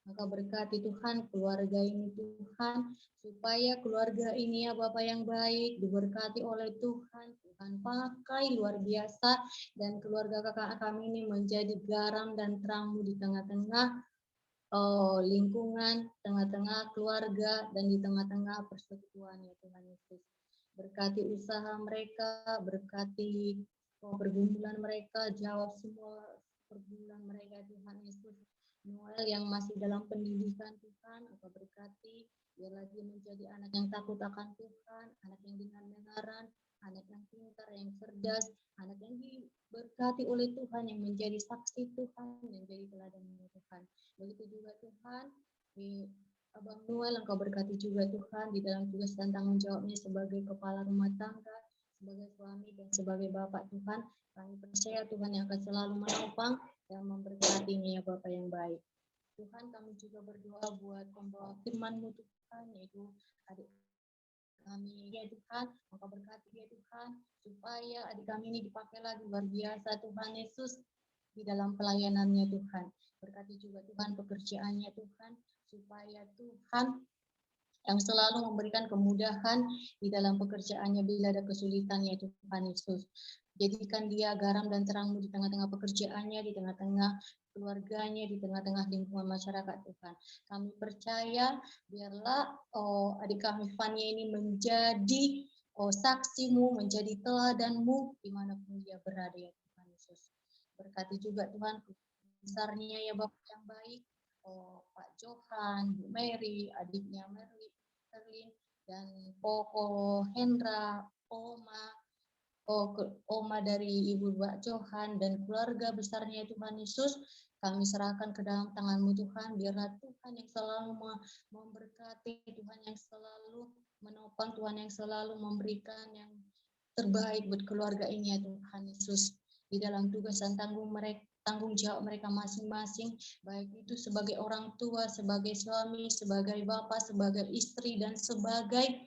maka berkati Tuhan keluarga ini Tuhan, supaya keluarga ini ya Bapa yang baik, diberkati oleh Tuhan, Tuhan pakai luar biasa, dan keluarga kakak kami ini menjadi garam dan terang-Mu di tengah-tengah lingkungan, tengah-tengah keluarga, dan di tengah-tengah persekutuan ya Tuhan Yesus. Berkati usaha mereka, berkati pergumulan mereka, jawab semua pergumulan mereka Tuhan Yesus. Noel yang masih dalam pendidikan Tuhan, Engkau berkati, biarlah dia menjadi anak yang takut akan Tuhan, anak yang dengar-dengaran, anak yang pintar, yang cerdas, anak yang diberkati oleh Tuhan, yang menjadi saksi Tuhan, yang menjadi teladan Tuhan. Begitu juga Tuhan, di Abang Noel, Engkau berkati juga Tuhan di dalam tugas dan tanggung jawabnya sebagai kepala rumah tangga, sebagai suami dan sebagai bapak Tuhan. Kami percaya Tuhan yang akan selalu menopang dan memberkatinya ya Bapa yang baik. Tuhan, kami juga berdoa buat pembawa firman-Mu Tuhan, yaitu adik kami ya Tuhan, Engkau berkati ya Tuhan, supaya adik kami ini dipakai lagi luar biasa Tuhan Yesus di dalam pelayanannya Tuhan. Berkati juga Tuhan pekerjaannya Tuhan, supaya Tuhan yang selalu memberikan kemudahan di dalam pekerjaannya bila ada kesulitan ya Tuhan Yesus. Jadikan dia garam dan terang-Mu di tengah-tengah pekerjaannya, di tengah-tengah keluarganya, di tengah-tengah lingkungan masyarakat Tuhan. Kami percaya biarlah adik kami Fania ini menjadi saksi-Mu, menjadi teladan-Mu dimanapun dia berada ya Tuhan Yesus. Berkati juga Tuhan besarnya ya Bapak yang baik, Pak Johan, Bu Mary, adiknya Merlin, dan Poko Hendra, Oma dari Ibu Pak Johan, dan keluarga besarnya Tuhan Yesus, kami serahkan ke dalam tangan-Mu Tuhan. Biarlah Tuhan yang selalu memberkati, Tuhan yang selalu menopang, Tuhan yang selalu memberikan yang terbaik buat keluarga ini ya Tuhan Yesus, di dalam tugas dan tanggung jawab mereka masing-masing, baik itu sebagai orang tua, sebagai suami, sebagai bapak, sebagai istri, dan sebagai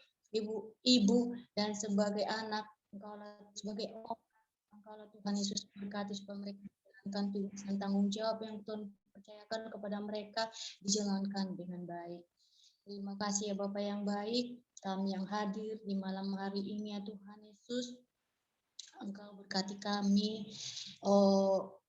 ibu dan sebagai anak. Engkaulah sebagai orang, Engkaulah Tuhan Yesus berkati supaya mereka menjalankan tugas dan tanggung jawab yang Tuhan percayakan kepada mereka dijalankan dengan baik. Terima kasih ya Bapak yang baik, kami yang hadir di malam hari ini ya Tuhan Yesus. Engkau berkati kami,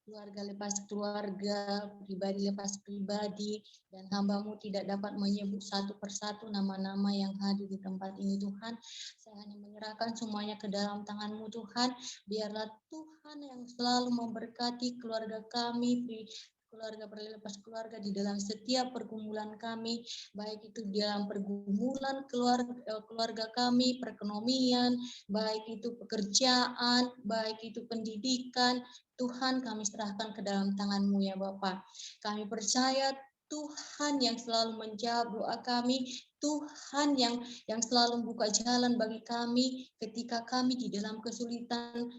keluarga lepas keluarga, pribadi lepas pribadi, dan hamba-Mu tidak dapat menyebut satu persatu nama-nama yang hadir di tempat ini Tuhan. Saya hanya menyerahkan semuanya ke dalam tangan-Mu Tuhan. Biarlah Tuhan yang selalu memberkati keluarga kami, keluarga berlepas keluarga di dalam setiap pergumulan kami, baik itu di dalam pergumulan keluarga kami, perekonomian, baik itu pekerjaan, baik itu pendidikan. Tuhan, kami serahkan ke dalam tangan-Mu ya Bapa. Kami percaya Tuhan yang selalu menjawab doa kami, Tuhan yang selalu membuka jalan bagi kami ketika kami di dalam kesulitan,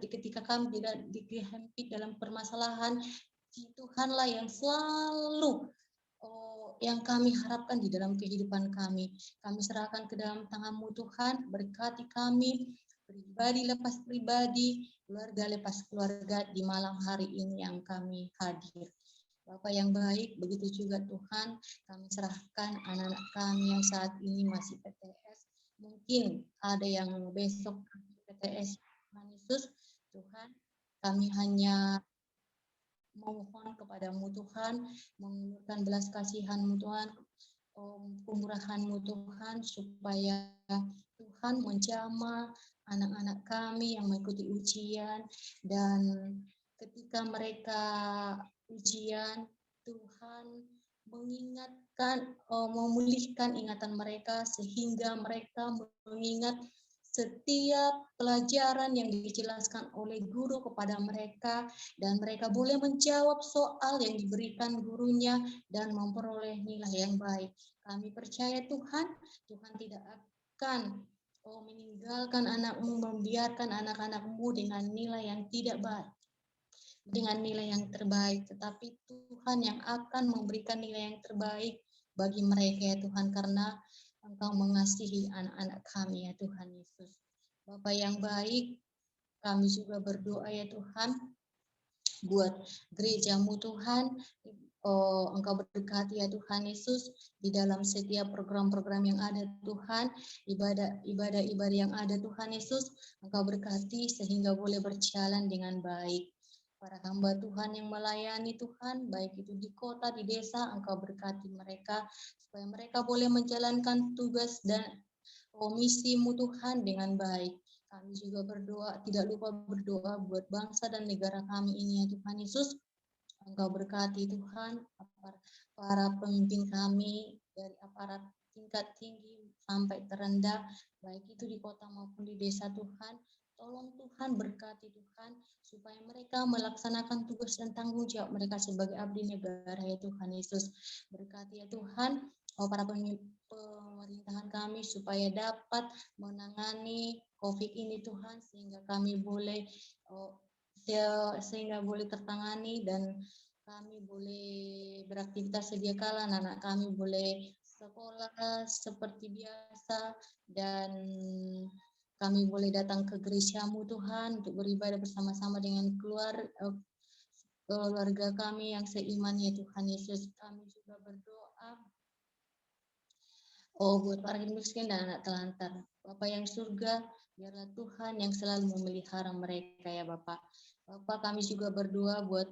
ketika kami tidak dihempit dalam permasalahan. Tuhanlah yang selalu yang kami harapkan di dalam kehidupan kami. Kami serahkan ke dalam tangan-Mu Tuhan, berkati kami, pribadi lepas pribadi, keluarga lepas keluarga di malam hari ini yang kami hadir. Bapak yang baik, begitu juga Tuhan, kami serahkan anak-anak kami yang saat ini masih PTS. Mungkin ada yang besok PTS, Tuhan Yesus, Tuhan, kami hanya mohon kepada-Mu Tuhan, mengulurkan belas kasihan-Mu Tuhan, kemurahan-Mu Tuhan, supaya Tuhan menjamah anak-anak kami yang mengikuti ujian, dan ketika mereka ujian, Tuhan mengingatkan, memulihkan ingatan mereka, sehingga mereka mengingat setiap pelajaran yang dijelaskan oleh guru kepada mereka, dan mereka boleh menjawab soal yang diberikan gurunya dan memperoleh nilai yang baik. Kami percaya Tuhan, Tuhan tidak akan meninggalkan anakmu, membiarkan anak-anakmu dengan nilai yang tidak baik, dengan nilai yang terbaik, tetapi Tuhan yang akan memberikan nilai yang terbaik bagi mereka ya Tuhan, karena Engkau mengasihi anak-anak kami ya Tuhan Yesus. Bapa yang baik, kami juga berdoa ya Tuhan buat gerejamu Tuhan. Engkau berkati ya Tuhan Yesus di dalam setiap program-program yang ada Tuhan, ibadah-ibadah yang ada Tuhan Yesus, Engkau berkati sehingga boleh berjalan dengan baik. Para hamba Tuhan yang melayani Tuhan, baik itu di kota, di desa, Engkau berkati mereka, supaya mereka boleh menjalankan tugas dan misimu Tuhan dengan baik. Kami juga berdoa, tidak lupa berdoa buat bangsa dan negara kami ini ya Tuhan Yesus. Engkau berkati Tuhan, para pemimpin kami, dari aparat tingkat tinggi sampai terendah, baik itu di kota maupun di desa Tuhan. Tolong Tuhan, berkati Tuhan, supaya mereka melaksanakan tugas dan tanggung jawab mereka sebagai abdi negara ya Tuhan Yesus. Berkati ya Tuhan, para pemerintahan kami supaya dapat menangani COVID ini Tuhan, sehingga kami boleh tertangani dan kami boleh beraktivitas sedia kala, anak kami boleh sekolah seperti biasa, dan kami boleh datang ke gerejamu Tuhan untuk beribadah bersama-sama dengan keluarga kami yang seiman ya Tuhan Yesus. Kami juga berdoa buat para miskin dan anak telantar. Bapa yang surga, biarlah Tuhan yang selalu memelihara mereka ya Bapak. Bapak, kami juga berdoa buat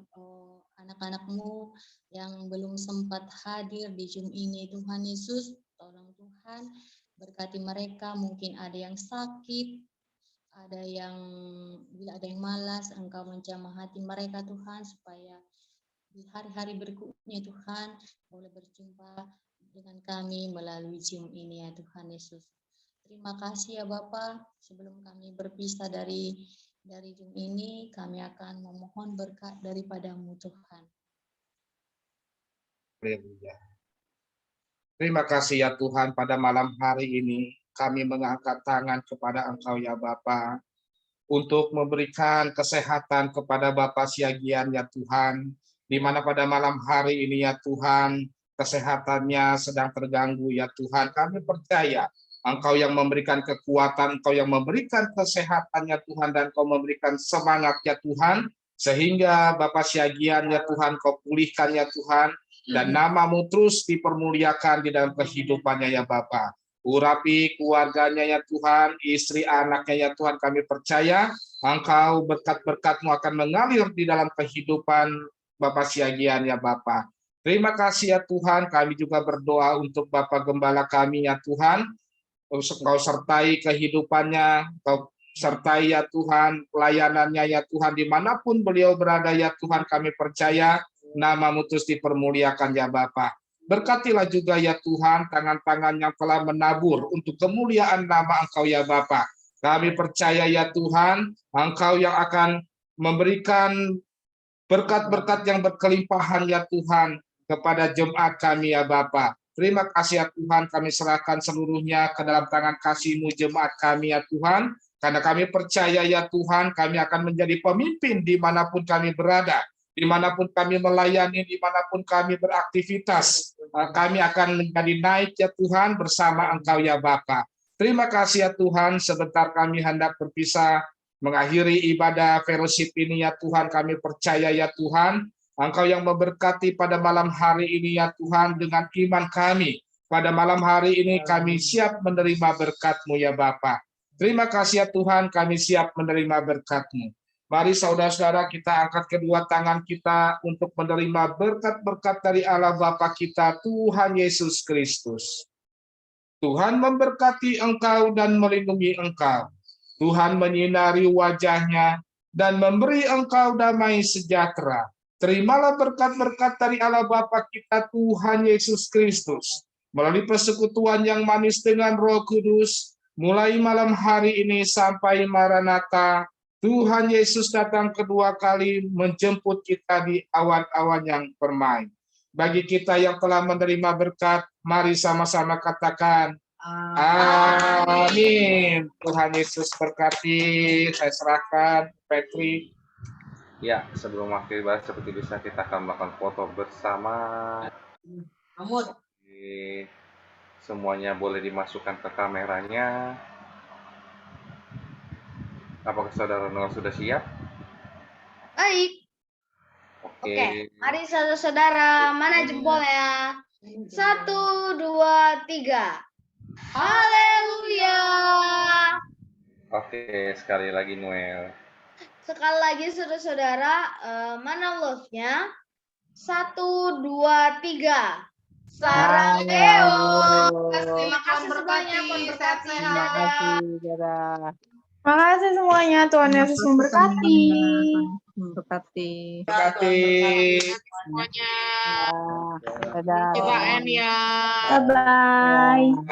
anak-anakmu yang belum sempat hadir di Zoom ini Tuhan Yesus. Tolong Tuhan, berkati mereka, mungkin ada yang sakit, ada yang malas, Engkau menjamah hati mereka Tuhan, supaya di hari-hari berikutnya Tuhan boleh berjumpa dengan kami melalui Zoom ini ya Tuhan Yesus. Terima kasih ya Bapa. Sebelum kami berpisah dari Zoom ini, kami akan memohon berkat daripada-Mu Tuhan. Terima kasih ya Tuhan, pada malam hari ini kami mengangkat tangan kepada Engkau ya Bapa untuk memberikan kesehatan kepada Bapak Siagian ya Tuhan, di mana pada malam hari ini ya Tuhan kesehatannya sedang terganggu ya Tuhan. Kami percaya Engkau yang memberikan kekuatan, Engkau yang memberikan kesehatannya Tuhan, dan Engkau memberikan semangat ya Tuhan, sehingga Bapak Siagian ya Tuhan, Kau pulihkan ya Tuhan, dan nama-Mu terus dipermuliakan di dalam kehidupannya ya Bapak. Urapi keluarganya ya Tuhan, istri anaknya ya Tuhan, kami percaya Engkau berkat-berkat-Mu akan mengalir di dalam kehidupan Bapak Siagian ya Bapak. Terima kasih ya Tuhan, kami juga berdoa untuk Bapak Gembala kami ya Tuhan, Engkau sertai kehidupannya, Engkau sertai ya Tuhan pelayanannya ya Tuhan, dimanapun beliau berada ya Tuhan, kami percaya nama-Mu terus dipermuliakan ya Bapak. Berkatilah juga ya Tuhan tangan-tangan yang telah menabur untuk kemuliaan nama Engkau ya Bapak. Kami percaya ya Tuhan, Engkau yang akan memberikan berkat-berkat yang berkelimpahan ya Tuhan kepada jemaat kami ya Bapak. Terima kasih ya Tuhan, kami serahkan seluruhnya ke dalam tangan kasih-Mu jemaat kami ya Tuhan, karena kami percaya ya Tuhan, kami akan menjadi pemimpin dimanapun kami berada, dimanapun kami melayani, dimanapun kami beraktivitas, kami akan menjadi naik ya Tuhan bersama Engkau ya Bapa. Terima kasih ya Tuhan, sebentar kami hendak berpisah, mengakhiri ibadah fellowship ini ya Tuhan, kami percaya ya Tuhan, Engkau yang memberkati pada malam hari ini ya Tuhan, dengan iman kami. Pada malam hari ini kami siap menerima berkat-Mu ya Bapa. Terima kasih ya Tuhan, kami siap menerima berkat-Mu. Mari saudara-saudara kita angkat kedua tangan kita untuk menerima berkat-berkat dari Allah Bapa kita, Tuhan Yesus Kristus. Tuhan memberkati engkau dan melindungi engkau. Tuhan menyinari wajah-Nya dan memberi engkau damai sejahtera. Terimalah berkat-berkat dari Allah Bapa kita, Tuhan Yesus Kristus, melalui persekutuan yang manis dengan Roh Kudus, mulai malam hari ini sampai Maranatha, Tuhan Yesus datang kedua kali menjemput kita di awan-awan yang permai. Bagi kita yang telah menerima berkat, mari sama-sama katakan, amin. Tuhan Yesus berkati. Saya serahkan Petri. Ya, sebelum akhir ibadah seperti biasa kita akan melakukan foto bersama. Semuanya boleh dimasukkan ke kameranya. Apakah saudara Noel sudah siap? Baik. Oke, mari saudara-saudara, mana jempolnya? 1, 2, 3. Haleluya. Oke, sekali lagi Noel. Sekali lagi saudara-saudara, mana love-nya? 1, 2, 3. Sarangeo. Terima kasih semuanya, Tuhan berkati. Terima kasih, Dara. Makasih semuanya, Tuhan Yesus memberkati. Memberkati. Semuanya. Dadah. Coba ya. Bye-bye.